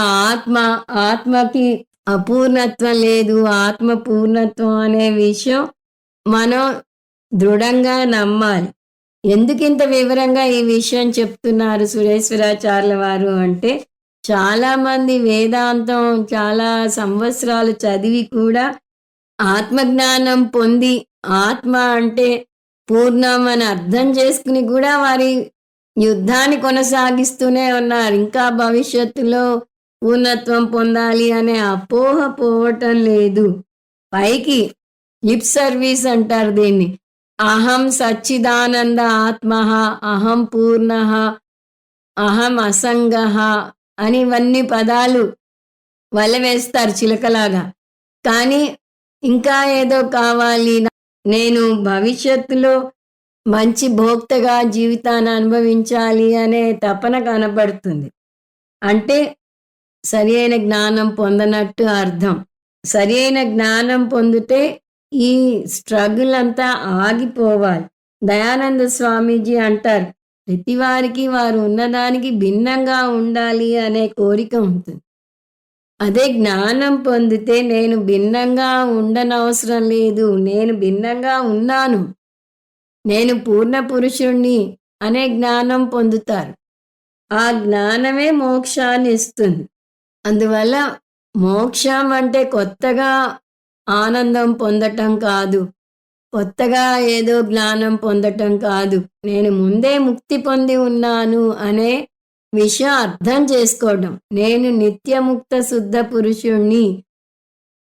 ఆత్మకి అపూర్ణత్వం లేదు. ఆత్మ పూర్ణత్వం అనే విషయం మనం దృఢంగా నమ్మాలి. ఎందుకింత వివరంగా ఈ విషయం చెప్తున్నారు సురేశ్వరాచార్యుల వారు అంటే, చాలామంది వేదాంతం చాలా సంవత్సరాలు చదివి కూడా ఆత్మజ్ఞానం పొంది ఆత్మ అంటే పూర్ణం అని అర్థం చేసుకుని కూడా వారి యుద్ధాన్ని కొనసాగిస్తూనే ఉన్నారు. ఇంకా భవిష్యత్తులో పూర్ణత్వం పొందాలి అనే అపోహ పోవటం లేదు. పైకి లిప్ సర్వీస్ అంటారు దీన్ని. అహం సచ్చిదానంద ఆత్మ, అహం పూర్ణ, అహం అసంగ అని ఇవన్నీ పదాలు వలవేస్తారు చిలకలాగా. కానీ ఇంకా ఏదో కావాలి, నేను భవిష్యత్తులో మంచి భోక్తగా జీవితాన్ని అనుభవించాలి అనే తపన కనబడుతుంది. అంటే సరి అయిన జ్ఞానం పొందనట్టు అర్థం. సరి అయిన జ్ఞానం పొందితే ఈ స్ట్రగుల్ అంతా ఆగిపోవాలి. దయానంద స్వామీజీ అంటారు, ప్రతివారికి వారు ఉన్నదానికి భిన్నంగా ఉండాలి అనే కోరిక ఉంటుంది. అదే జ్ఞానం పొందితే నేను భిన్నంగా ఉండనవసరం లేదు, నేను భిన్నంగా ఉన్నాను, నేను పూర్ణ పురుషుణ్ణి అనే జ్ఞానం పొందుతారు. ఆ జ్ఞానమే మోక్షాన్ని ఇస్తుంది. అందువల్ల మోక్షం అంటే కొత్తగా ఆనందం పొందటం కాదు, కొత్తగా ఏదో జ్ఞానం పొందటం కాదు. నేను ముందే ముక్తి పొంది ఉన్నాను అనే విషయం అర్థం చేసుకోవడం. నేను నిత్యముక్త శుద్ధ పురుషుణ్ణి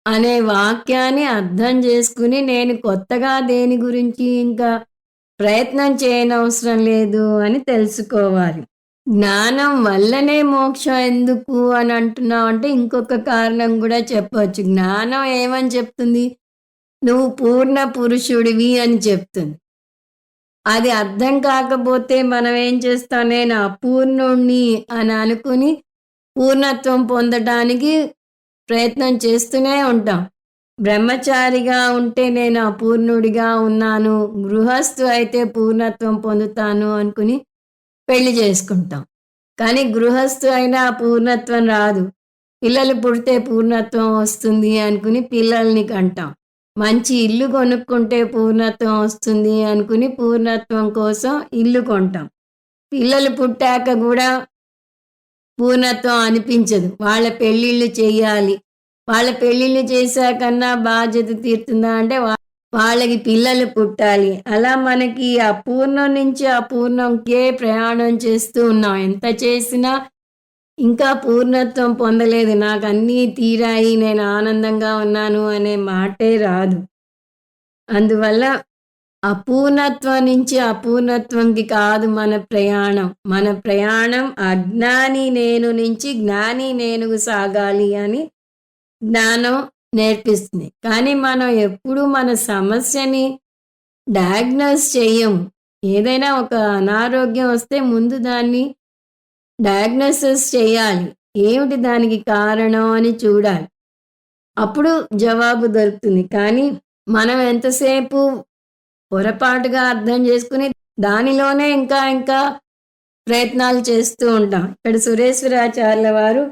అనే వాక్యాన్ని అర్థం చేసుకుని నేను కొత్తగా దేని గురించి ఇంకా ప్రయత్నం చేయనవసరం లేదు అని తెలుసుకోవాలి. జ్ఞానం వల్లనే మోక్షం ఎందుకు అని అంటున్నావు అంటే ఇంకొక కారణం కూడా చెప్పవచ్చు. జ్ఞానం ఏమని చెప్తుంది? నువ్వు పూర్ణ పురుషుడివి అని చెప్తుంది. అది అర్థం కాకపోతే మనం ఏం చేస్తాం? నేను అపూర్ణుణ్ణి అని అనుకుని పూర్ణత్వం పొందడానికి ప్రయత్నం చేస్తూనే ఉంటాం. బ్రహ్మచారిగా ఉంటే నేను అపూర్ణుడిగా ఉన్నాను, గృహస్థు అయితే పూర్ణత్వం పొందుతాను అనుకుని పెళ్లి చేసుకుంటాం. కానీ గృహస్థు అయినా పూర్ణత్వం రాదు. పిల్లలు పుడితే పూర్ణత్వం వస్తుంది అనుకుని పిల్లల్ని కంటాం. మంచి ఇల్లు కొనుక్కుంటే పూర్ణత్వం వస్తుంది అనుకుని పూర్ణత్వం కోసం ఇల్లు కొంటాం. పిల్లలు పుట్టాక కూడా పూర్ణత్వం అనిపించదు. వాళ్ళ పెళ్ళిళ్ళు చేయాలి. వాళ్ళ పెళ్ళిళ్ళు చేశాకన్నా బాధ్యత తీరుతుందా అంటే వాళ్ళకి పిల్లలు పుట్టాలి. అలా మనకి అపూర్ణం నుంచి అపూర్ణంకే ప్రయాణం చేస్తూ ఉన్నాం. ఎంత చేసినా ఇంకా పూర్ణత్వం పొందలేదు, నాకు అన్నీ తీరాయి, నేను ఆనందంగా ఉన్నాను అనే మాటే రాదు. అందువల్ల అపూర్ణత్వం నుంచి అపూర్ణత్వంకి కాదు మన ప్రయాణం. మన ప్రయాణం అజ్ఞాని నేను నుంచి జ్ఞాని నేనుకు సాగాలి అని జ్ఞానం నేర్పిస్తుంది. కానీ మనం ఎప్పుడూ మన సమస్యని డయాగ్నోస్ చెయ్యము. ఏదైనా ఒక అనారోగ్యం వస్తే ముందు దాన్ని డయాగ్నోసిస్ చేయాలి. ఏమిటి దానికి కారణం అని చూడాలి. అప్పుడు జవాబు దొరుకుతుంది. కానీ మనం ఎంతసేపు పొరపాటుగా అర్థం చేసుకుని దానిలోనే ఇంకా ఇంకా ప్రయత్నాలు చేస్తూ ఉంటాం. ఇక్కడ సురేశ్వరాచార్యుల వారు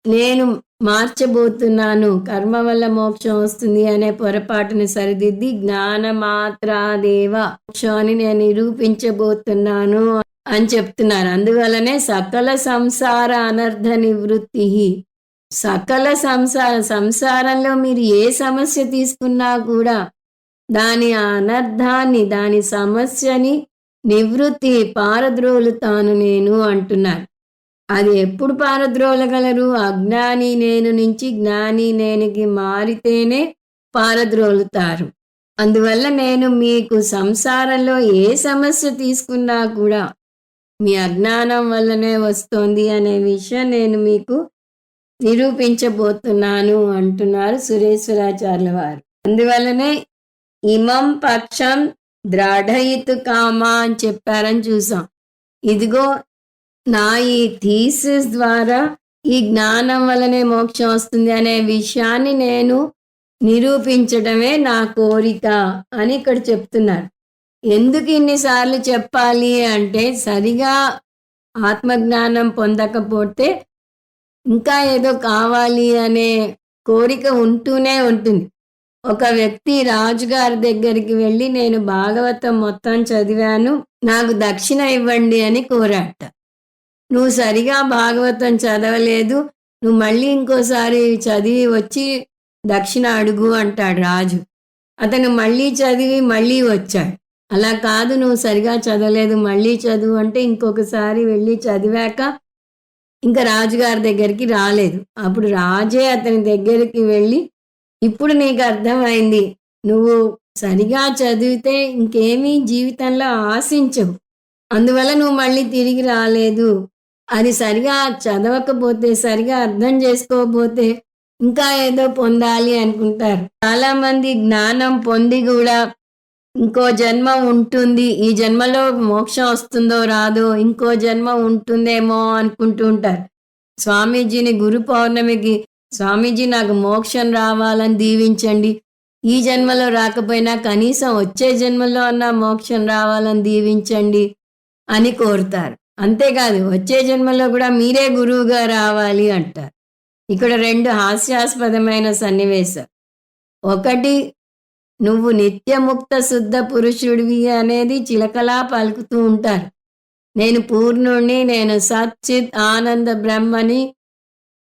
నేను మార్చబోతున్నాను, కర్మ వల్ల మోక్షం వస్తుంది అనే పొరపాటుని సరిదిద్ది జ్ఞానమాత్రాదేవ మోక్షం అని నేను నిరూపించబోతున్నాను అని చెప్తున్నారు. అందువల్లనే సకల సంసార అనర్థ నివృత్తి. సకల సంసారంలో మీరు ఏ సమస్య తీసుకున్నా కూడా దాని అనర్థాన్ని, దాని సమస్యని నివృత్తి పారద్రోలుతాను నేను అంటున్నారు. అది ఎప్పుడు పారద్రోలగలరు? అజ్ఞాని నేను నుంచి జ్ఞాని నేనుకి మారితేనే పారద్రోలుతారు. అందువల్ల నేను మీకు సంసారంలో ఏ సమస్య తీసుకున్నా కూడా మీ అజ్ఞానం వల్లనే వస్తోంది అనే విషయం నేను మీకు నిరూపించబోతున్నాను అంటున్నారు సురేశ్వరాచార్యుల వారు. అందువల్లనే ఇమం పక్షం ద్రాఢయితు కామా అని చెప్పారని చూసాం. ఇదిగో నా ఈ థీసిస్ ద్వారా ఈ జ్ఞానం వల్లనే మోక్షం వస్తుంది అనే విషయాన్ని నేను నిరూపించడమే నా కోరిక అని ఇక్కడ చెప్తున్నారు. ఎందుకు ఇన్నిసార్లు చెప్పాలి అంటే సరిగా ఆత్మజ్ఞానం పొందకపోతే ఇంకా ఏదో కావాలి అనే కోరిక ఉంటూనే ఉంటుంది. ఒక వ్యక్తి రాజుగారి దగ్గరికి వెళ్ళి నేను భాగవతం మొత్తం చదివాను, నాకు దక్షిణ ఇవ్వండి అని కోరాట. నువ్వు సరిగా భాగవతం చదవలేదు, నువ్వు మళ్ళీ ఇంకోసారి చదివి వచ్చి దక్షిణ అడుగు అంటాడు రాజు. అతను మళ్ళీ చదివి మళ్ళీ వచ్చాడు. అలా కాదు, నువ్వు సరిగా చదవలేదు, మళ్ళీ చదువు అంటే ఇంకొకసారి వెళ్ళి చదివాక ఇంకా రాజుగారి దగ్గరికి రాలేదు. అప్పుడు రాజే అతని దగ్గరికి వెళ్ళి ఇప్పుడు నీకు అర్థమైంది, నువ్వు సరిగా చదివితే ఇంకేమీ జీవితంలో ఆశించవు, అందువల్ల నువ్వు మళ్ళీ తిరిగి రాలేదు. అది సరిగా చదవకపోతే, సరిగా అర్థం చేసుకోకపోతే ఇంకా ఏదో పొందాలి అనుకుంటారు. చాలా మంది జ్ఞానం పొంది కూడా ఇంకో జన్మ ఉంటుంది, ఈ జన్మలో మోక్షం వస్తుందో రాదో, ఇంకో జన్మ ఉంటుందేమో అనుకుంటూ ఉంటారు. స్వామీజీని గురు పౌర్ణమికి స్వామీజీ నాకు మోక్షం రావాలని దీవించండి, ఈ జన్మలో రాకపోయినా కనీసం వచ్చే జన్మలో అన్నా మోక్షం రావాలని దీవించండి అని కోరుతారు. అంతేకాదు వచ్చే జన్మలో కూడా మీరే గురువుగా రావాలి అంటారు. ఇక్కడ రెండు హాస్యాస్పదమైన సన్నివేశం. ఒకటి, నువ్వు నిత్యముక్త శుద్ధ పురుషుడివి అనేది చిలకలా పలుకుతూ ఉంటారు. నేను పూర్ణుణ్ణి, నేను సచ్చిత్ ఆనంద బ్రహ్మని,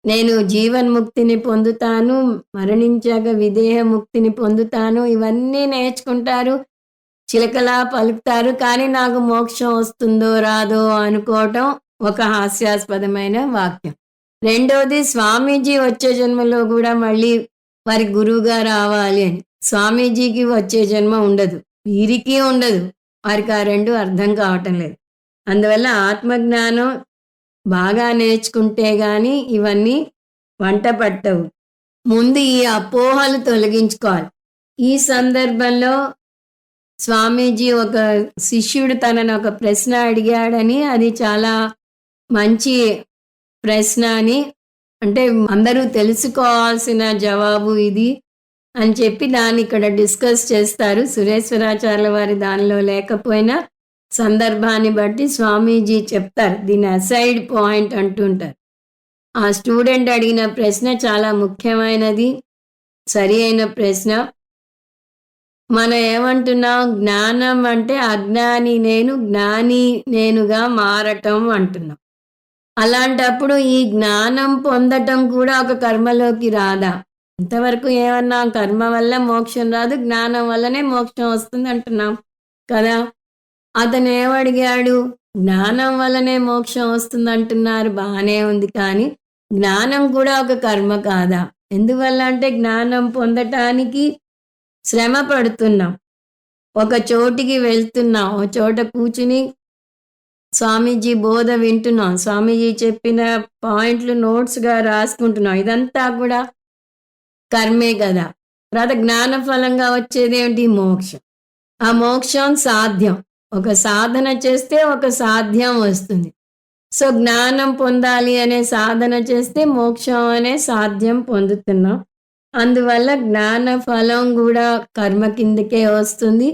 నేను జీవన్ముక్తిని పొందుతాను, మరణించాక విదేహ ముక్తిని పొందుతాను, ఇవన్నీ నేర్చుకుంటారు, చిలకలా పలుకుతారు. కానీ నాకు మోక్షం వస్తుందో రాదో అనుకోవటం ఒక హాస్యాస్పదమైన వాక్యం. రెండోది, స్వామీజీ వచ్చే జన్మలో కూడా మళ్ళీ వారి గురువుగా రావాలి అని. స్వామీజీకి వచ్చే జన్మ ఉండదు, వీరికి ఉండదు, వారికి ఆ రెండు అర్థం కావటం లేదు. అందువల్ల ఆత్మజ్ఞానం బాగా నేర్చుకుంటే గాని ఇవన్నీ వంట పట్టవు. ముందు ఈ అపోహలు తొలగించుకోవాలి. ఈ సందర్భంలో స్వామీజీ ఒక శిష్యుడు తనను ఒక ప్రశ్న అడిగాడని, అది చాలా మంచి ప్రశ్న అని, అంటే అందరూ తెలుసుకోవాల్సిన జవాబు ఇది అని చెప్పి దాన్ని ఇక్కడ డిస్కస్ చేస్తారు. సురేశ్వరాచార్యుల వారి దానిలో లేకపోయినా సందర్భాన్ని బట్టి స్వామీజీ చెప్తారు. దీన్ని అసైడ్ పాయింట్ అంటుంటారు. ఆ స్టూడెంట్ అడిగిన ప్రశ్న చాలా ముఖ్యమైనది, సరి అయిన ప్రశ్న. మనం ఏమంటున్నాం? జ్ఞానం అంటే అజ్ఞాని నేను జ్ఞాని నేనుగా మారటం అంటున్నాం. అలాంటప్పుడు ఈ జ్ఞానం పొందటం కూడా ఒక కర్మలోకి రాదా? ఇంతవరకు ఏమన్నా కర్మ వల్ల మోక్షం రాదు, జ్ఞానం వల్లనే మోక్షం వస్తుంది అంటున్నాం కదా. అతను ఏమడిగాడు? జ్ఞానం వల్లనే మోక్షం వస్తుంది అంటున్నారు, బాగానే ఉంది, కానీ జ్ఞానం కూడా ఒక కర్మ కాదా? ఎందువల్ల అంటే జ్ఞానం పొందటానికి శ్రమ పడుతున్నాం. ఒక చోటికి వెళ్తున్నాం. ఒక చోట కూర్చుని స్వామీజీ బోధ వింటున్నాం. స్వామీజీ చెప్పిన పాయింట్లు నోట్స్‌గా రాసుకుంటున్నాం. ఇదంతా కూడా కర్మే గదా! తర్వాత జ్ఞాన ఫలంగా వచ్చేదేంటి? మోక్షం. ఆ మోక్షం సాధ్యం. ఒక సాధన చేస్తే ఒక సాధ్యం వస్తుంది. సో, జ్ఞానం పొందాలి అనే సాధన చేస్తే మోక్షం అనే సాధ్యం పొందుతున్నాం. అందువల్ల జ్ఞాన ఫలం గూడా కర్మ కిందకే వస్తుంది.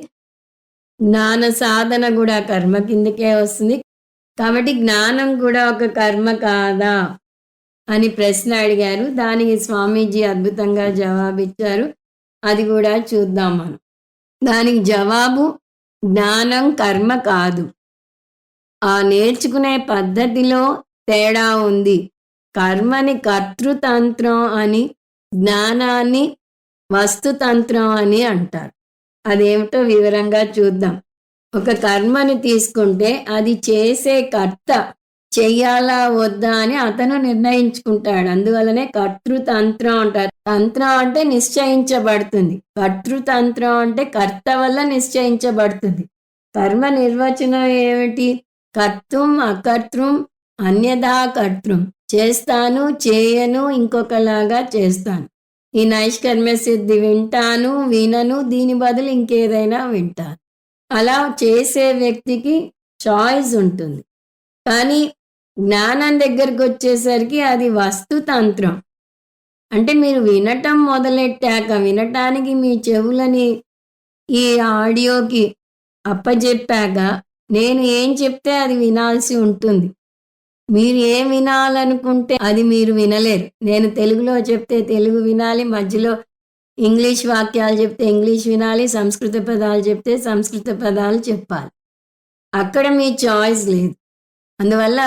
జ్ఞాన సాధన గూడా కర్మ కిందకే వస్తుంది. కాబట్టి జ్ఞానం కూడా ఒక కర్మ కాదా? అని ప్రశ్న అడిగారు. దానికి స్వామీజీ అద్భుతంగా జవాబిచ్చారు. అది గూడా చూద్దాం మనం. దానికి జవాబు జ్ఞానం కర్మ కాదు. ఆ నేర్చుకునే పద్ధతిలో తేడా ఉంది. కర్మని కర్తృతంత్రం అని, జ్ఞానాన్ని వస్తుతంత్రం అని అంటారు. అదేమిటో వివరంగా చూద్దాం. ఒక కర్మని తీసుకుంటే అది చేసే కర్త చెయ్యాలా వద్దా అని అతను నిర్ణయించుకుంటాడు. అందువల్లనే కర్తృతంత్రం అంటారు. తంత్రం అంటే నిశ్చయించబడుతుంది. కర్తృతంత్రం అంటే కర్త వల్ల నిశ్చయించబడుతుంది. కర్మ నిర్వచనం ఏమిటి? కర్తుం అకర్తృం అన్యథా కర్తృం. చేస్తాను, చేయను, ఇంకొకలాగా చేస్తాను. ఈ నైష్కర్మ్య సిద్ధి వింటాను, వినను, దీని బదులు ఇంకేదైనా వింటాను. అలా చేసే వ్యక్తికి చాయిస్ ఉంటుంది. కానీ జ్ఞానం దగ్గరికి వచ్చేసరికి అది వస్తుతంత్రం. అంటే మీరు వినటం మొదలెట్టాక, వినటానికి మీ చెవులని ఈ ఆడియోకి అప్పజెప్పాక, నేను ఏం చెప్తే అది వినాల్సి ఉంటుంది. మీరు ఏం వినాలనుకుంటే అది మీరు వినలేరు. నేను తెలుగులో చెప్తే తెలుగు వినాలి, మధ్యలో ఇంగ్లీష్ వాక్యాలు చెప్తే ఇంగ్లీష్ వినాలి, సంస్కృత పదాలు చెప్తే సంస్కృత పదాలు చెప్పాలి. అక్కడ మీ చాయిస్ లేదు. అందువల్ల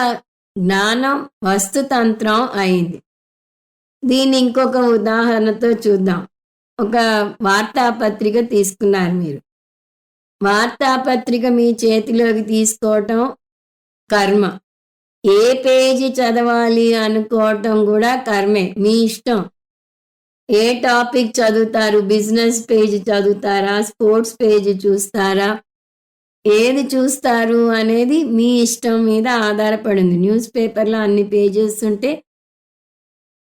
జ్ఞానం వస్తుతంత్రం అయింది. దీన్ని ఇంకొక ఉదాహరణతో చూద్దాం. ఒక వార్తాపత్రిక తీసుకున్నారు మీరు. వార్తాపత్రిక మీ చేతిలోకి తీసుకోవటం కర్మ. ఏ పేజీ చదవాలి అనుకోవటం కూడా కర్మే. మీ ఇష్టం. ఏ టాపిక్ చదువుతారు? బిజినెస్ పేజీ చదువుతారా? స్పోర్ట్స్ పేజీ చూస్తారా? ఏది చూస్తారు అనేది మీ ఇష్టం మీద ఆధారపడింది. న్యూస్ పేపర్లో అన్ని పేజెస్ ఉంటే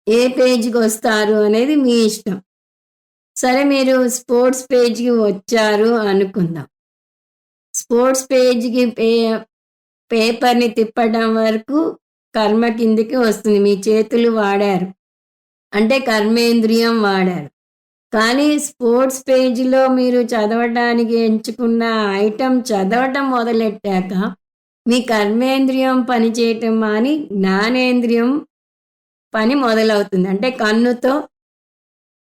ఏ పేజీకి వస్తారు అనేది మీ ఇష్టం. సరే, మీరు స్పోర్ట్స్ పేజీకి వచ్చారు అనుకుందాం. స్పోర్ట్స్ పేజీకి పేపర్ని తిప్పడం వరకు కర్మ కిందికి వస్తుంది. మీ చేతులు వాడారు అంటే కర్మేంద్రియం వాడారు. కానీ స్పోర్ట్స్ పేజీలో మీరు చదవటానికి ఎంచుకున్న ఐటెం చదవటం మొదలెట్టాక మీ కర్మేంద్రియం పనిచేయటం మాని జ్ఞానేంద్రియం పని మొదలవుతుంది. అంటే కన్నుతో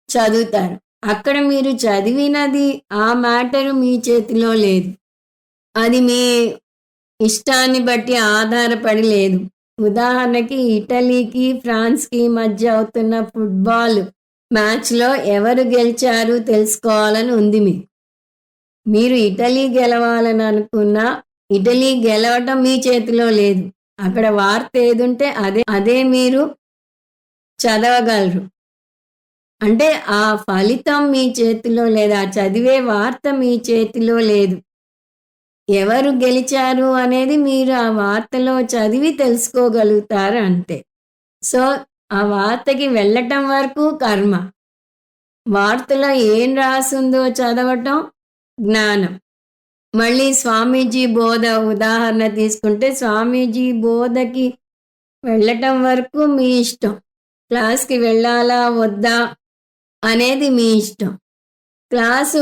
చదువుతారు. అక్కడ మీరు చదివినది ఆ మ్యాటరు మీ చేతిలో లేదు. అది మీ ఇష్టాన్ని బట్టి ఆధారపడి లేదు. ఉదాహరణకి ఇటలీకి ఫ్రాన్స్కి మధ్య అవుతున్న ఫుట్బాల్ మ్యాచ్లో ఎవరు గెలిచారు తెలుసుకోవాలని ఉంది మీకు. మీరు ఇటలీ గెలవాలని అనుకున్నా ఇటలీ గెలవటం మీ చేతిలో లేదు. అక్కడ వార్త ఏదుంటే అదే మీరు చదవగలరు. అంటే ఆ ఫలితం మీ చేతిలో లేదు. ఆ చదివే వార్త మీ చేతిలో లేదు. ఎవరు గెలిచారు అనేది మీరు ఆ వార్తలో చదివి తెలుసుకోగలుగుతారు అంతే. సో, ఆ వార్తకి వెళ్ళటం వరకు కర్మ. వార్తలో ఏం రాసుందో చదవటం జ్ఞానం. మళ్ళీ స్వామీజీ బోధ ఉదాహరణ తీసుకుంటే స్వామీజీ బోధకి వెళ్ళటం వరకు మీ ఇష్టం. క్లాస్‌కి వెళ్ళాలా వద్దా అనేది మీ ఇష్టం. క్లాసు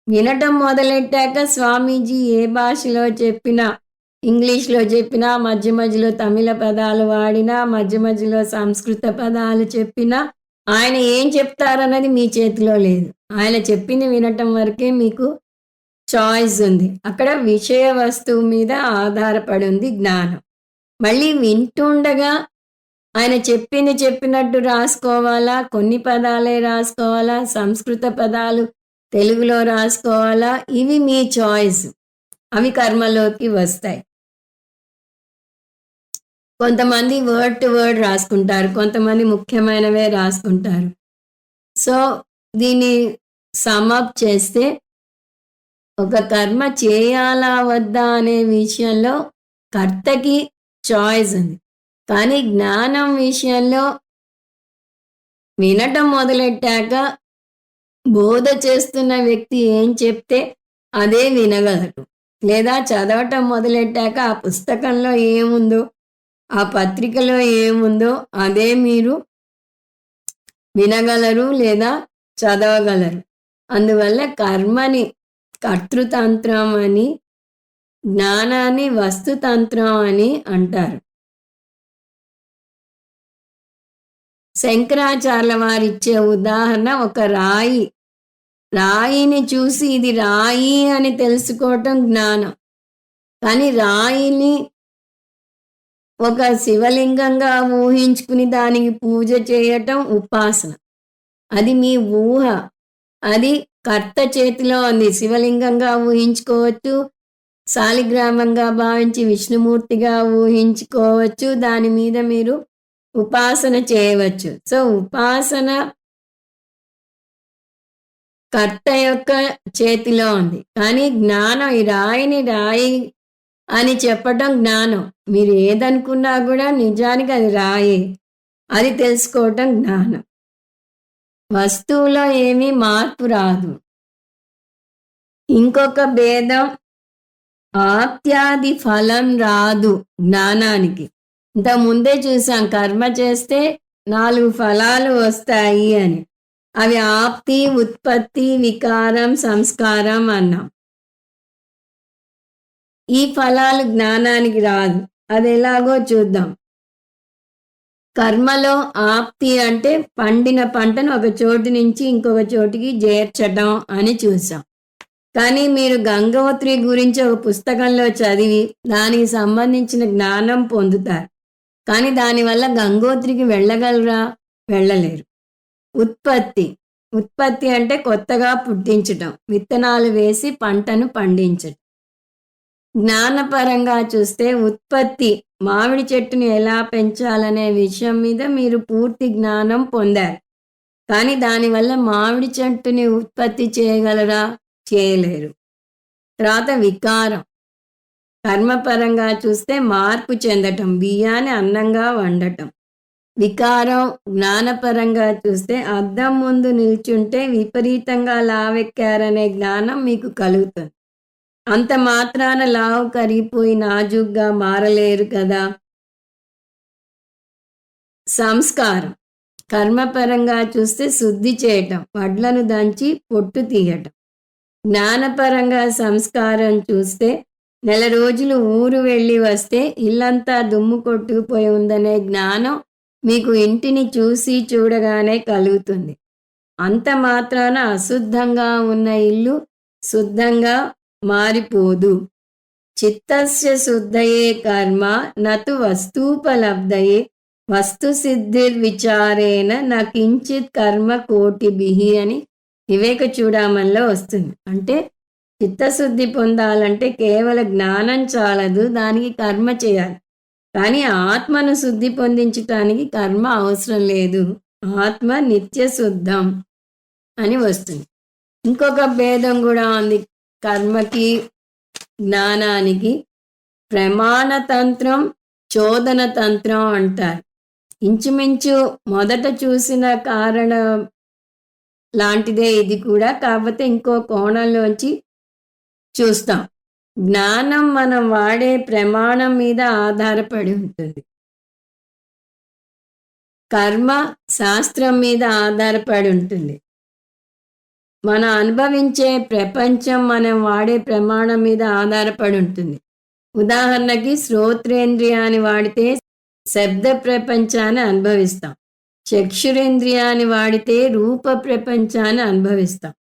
వినటం మొదలెట్టాక స్వామీజీ ఏ భాషలో చెప్పినా, ఇంగ్లీష్‌లో చెప్పినా, మధ్య మధ్యలో తమిళ పదాలు వాడినా, మధ్య మధ్యలో సంస్కృత పదాలు చెప్పినా, ఆయన ఏం చెప్తారన్నది మీ చేతిలో లేదు. ఆయన చెప్పింది వినటం వరకే మీకు చాయిస్ ఉంది. అక్కడ విషయ వస్తువు మీద ఆధారపడి ఉంది జ్ఞానం. మళ్ళీ వింటుండగా ఆయన చెప్పింది చెప్పినట్టు రాసుకోవాలా? కొన్ని పదాలే రాసుకోవాలా? సంస్కృత పదాలు తెలుగులో రాసుకోవాలా? ఇవి మీ చాయిస్. అవి కర్మలోకి వస్తాయి. కొంతమంది వర్డ్ టు వర్డ్ రాసుకుంటారు. కొంతమంది ముఖ్యమైనవే రాసుకుంటారు. సో, దీన్ని సమ్ అప్ చేస్తే ఒక కర్మ చేయాలా వద్దా అనే విషయంలో కర్తకి చాయిస్ ఉంది. కానీ జ్ఞానం విషయంలో వినటం మొదలెట్టాక బోధ చేస్తున్న వ్యక్తి ఏం చెప్తే అదే వినగలరు. లేదా చదవటం మొదలెట్టాక ఆ పుస్తకంలో ఏముందో, ఆ పత్రికలో ఏముందో అదే మీరు వినగలరు లేదా చదవగలరు. అందువల్ల కర్మని కర్తృతంత్రం అని, జ్ఞానాన్ని వస్తుతంత్రం అని అంటారు. శంకరాచార్యుల వారిచ్చే ఉదాహరణ ఒక రాయి. రాయిని చూసి ఇది రాయి అని తెలుసుకోవటం జ్ఞానం. కానీ రాయిని ఒక శివలింగంగా ఊహించుకుని దానికి పూజ చేయటం ఉపాసన. అది మీ ఊహ. అది కర్త చేతిలో ఉంది. శివలింగంగా ఊహించుకోవచ్చు, శాలిగ్రామంగా భావించి విష్ణుమూర్తిగా ఊహించుకోవచ్చు. దాని మీద మీరు ఉపాసన చేయవచ్చు. సో ఉపాసన కర్త యొక్క చేతిలో ఉంది. కానీ జ్ఞానం ఈ రాయిని రాయి అని చెప్పటం జ్ఞానం. మీరు ఏదనుకున్నా కూడా నిజానికి అది రాయే. అది తెలుసుకోవటం జ్ఞానం. వస్తువులో ఏమీ మార్పు రాదు. ఇంకొక భేదం, ఆప్త్యాది ఫలం రాదు జ్ఞానానికి. ఇంత ముందే చూసాం కర్మ చేస్తే 4 ఫలాలు వస్తాయి అని. అవి ఆప్తి, ఉత్పత్తి, వికారం, సంస్కారం అన్నాం. ఈ ఫలాలు జ్ఞానానికి రాదు. అది ఎలాగో చూద్దాం. కర్మలో ఆప్తి అంటే పండిన పంటను ఒక చోటు నుంచి ఇంకొక చోటికి చేర్చటం అని చూసాం. కానీ మీరు గంగోత్రి గురించి ఒక పుస్తకంలో చదివి దానికి సంబంధించిన జ్ఞానం పొందుతారు. కానీ దానివల్ల గంగోత్రికి వెళ్ళగలరా? వెళ్ళలేరు. ఉత్పత్తి అంటే కొత్తగా పుట్టించటం, విత్తనాలు వేసి పంటను పండించటం. జ్ఞానపరంగా చూస్తే ఉత్పత్తి, మామిడి చెట్టుని ఎలా పెంచాలనే విషయం మీద మీరు పూర్తి జ్ఞానం పొందారు. కానీ దానివల్ల మామిడి చెట్టుని ఉత్పత్తి చేయగలరా? చేయలేరు. తర్వాత వికారం, కర్మపరంగా చూస్తే మార్పు చెందటం, బియ్యాన్ని అన్నంగా వండటం. వికారం జ్ఞానపరంగా చూస్తే అద్దం ముందు నిల్చుంటే విపరీతంగా లావెక్కారనే జ్ఞానం మీకు కలుగుతుంది. అంత మాత్రాన లావు కరిగిపోయి నాజుగ్గా మారలేరు కదా. సంస్కారం, కర్మపరంగా చూస్తే శుద్ధి చేయటం, వడ్లను దంచి పొట్టు తీయటం. జ్ఞానపరంగా సంస్కారం చూస్తే నెల రోజులు ఊరు వెళ్ళి వస్తే ఇల్లంతా దుమ్ము కొట్టుకుపోయి ఉందనే జ్ఞానం మీకు ఇంటిని చూసి చూడగానే కలుగుతుంది. అంత మాత్రాన అశుద్ధంగా ఉన్న ఇల్లు శుద్ధంగా మారిపోదు. చిత్తస్య శుద్ధయే కర్మ నతు వస్తూపలబ్ధయే వస్తుసిద్ధిర్విచారేణ న కించిత్ కర్మ కోటిభిః అని వివేక చూడామణిలో వస్తుంది. అంటే చిత్తశుద్ధి పొందాలంటే కేవలం జ్ఞానం చాలదు, దానికి కర్మ చేయాలి. కానీ ఆత్మను శుద్ధి పొందించటానికి కర్మ అవసరం లేదు. ఆత్మ నిత్య శుద్ధం అని వస్తుంది. ఇంకొక భేదం కూడా ఉంది కర్మకి జ్ఞానానికి. ప్రమాణతంత్రం, చోదన తంత్రం అంటారు. ఇంచుమించు మొదట చూసిన కారణం లాంటిదే ఇది కూడా, కాకపోతే ఇంకో కోణంలోంచి చూస్తాం. జ్ఞానం మనం వాడే ప్రమాణం మీద ఆధారపడి ఉంటుంది. కర్మ శాస్త్రం మీద ఆధారపడి ఉంటుంది. మనం అనుభవించే ప్రపంచం మనం వాడే ప్రమాణం మీద ఆధారపడి ఉంటుంది. ఉదాహరణకి శ్రోత్రేంద్రియాన్ని వాడితే శబ్ద ప్రపంచాన్ని అనుభవిస్తాం. చక్షురేంద్రియాన్ని వాడితే రూప ప్రపంచాన్ని అనుభవిస్తాం.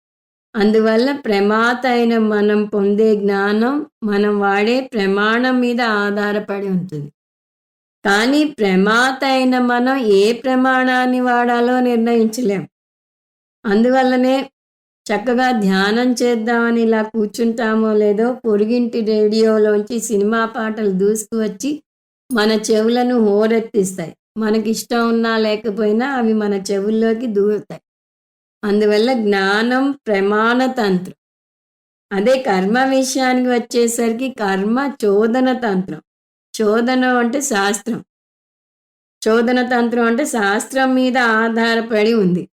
అందువల్ల ప్రమాత అయిన మనం పొందే జ్ఞానం మనం వాడే ప్రమాణం మీద ఆధారపడి ఉంటుంది. కానీ ప్రమాత అయిన మనం ఏ ప్రమాణాన్ని వాడాలో నిర్ణయించలేం. అందువల్లనే చక్కగా ధ్యానం చేద్దామని ఇలా కూర్చుంటామో లేదో పొరుగింటి రేడియోలోంచి సినిమా పాటలు దూసుకువచ్చి మన చెవులను హోరెత్తిస్తాయి. మనకిష్టం ఉన్నా లేకపోయినా అవి మన చెవుల్లోకి దూరుతాయి. అందువల్ల జ్ఞానం ప్రమాణ తంత్రం. అదే కర్మ విషయానికి వచ్చేసరికి కర్మ చోదన తంత్రం. చోదనం అంటే శాస్త్రం. చోదన తంత్రం అంటే శాస్త్రం మీద ఆధారపడి ఉంది.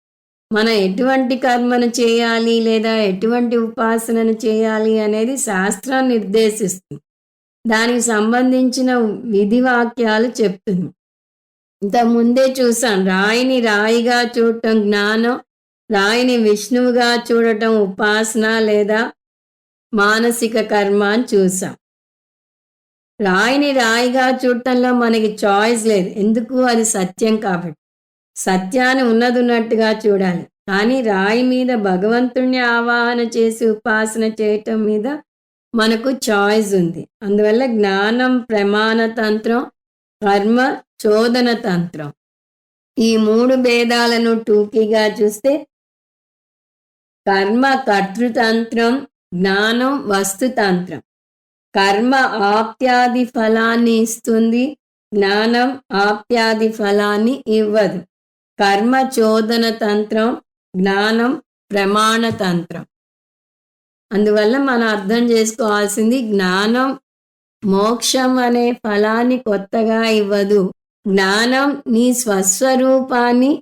మనం ఎటువంటి కర్మను చేయాలి లేదా ఎటువంటి ఉపాసనను చేయాలి అనేది శాస్త్రం నిర్దేశిస్తుంది. దానికి సంబంధించిన విధి వాక్యాలు చెప్తుంది. ఇంతకు ముందే చూసాం, రాయిని రాయిగా చూడటం జ్ఞానం, రాయిని విష్ణువుగా చూడటం ఉపాసన లేదా మానసిక కర్మ అని చూసాం. రాయిని రాయిగా చూడటంలో మనకి చాయిస్ లేదు. ఎందుకు? అది సత్యం కాబట్టి. సత్యాన్ని ఉన్నట్టుగా చూడాలి. కానీ రాయి మీద భగవంతుణ్ణి ఆవాహన చేసి ఉపాసన చేయటం మీద మనకు చాయిస్ ఉంది. అందువల్ల జ్ఞానం ప్రమాణ తంత్రం, కర్మ చోదన తంత్రం. ఈ 3 భేదాలను టూకీగా చూస్తే కర్మ కర్తృతంత్రం, జ్ఞానం వస్తుతంత్రం. కర్మ ఆప్యాది ఫలాన్ని ఇస్తుంది, జ్ఞానం ఆప్యాది ఫలాన్ని ఇవ్వదు. కర్మ చోదన తంత్రం, జ్ఞానం ప్రమాణ తంత్రం. అందువల్ల మనం అర్థం చేసుకోవాల్సింది, జ్ఞానం మోక్షం అనే ఫలాన్ని కొత్తగా ఇవ్వదు. జ్ఞానం నీ స్వస్వరూపాన్ని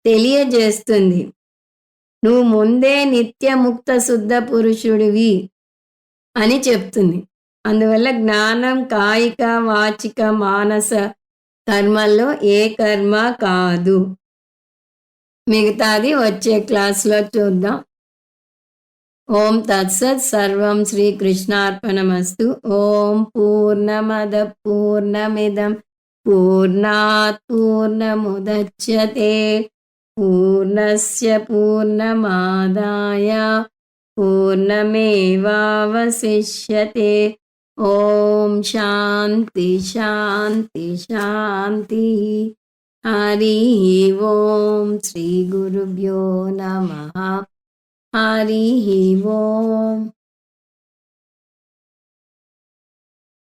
తెలియజేస్తుంది. నువ్వు ముందే నిత్యముక్త శుద్ధ పురుషుడివి అని చెప్తుంది. అందువల్ల జ్ఞానం కాయిక వాచిక మానస కర్మల్లో ఏ కర్మ కాదు. మిగతాది వచ్చే క్లాస్లో చూద్దాం. ఓం తత్సత్. సర్వం శ్రీకృష్ణార్పణమస్తు. ఓం పూర్ణమద పూర్ణమిదం పూర్ణాత్ పూర్ణముదచ్యతే పూర్ణస్య పూర్ణమాదాయ పూర్ణమేవావశిష్యతే. ఓం శాంతి శాంతి శాంతి. హరి ఓం. శ్రీ గురుభ్యో నమః. హరి ఓం.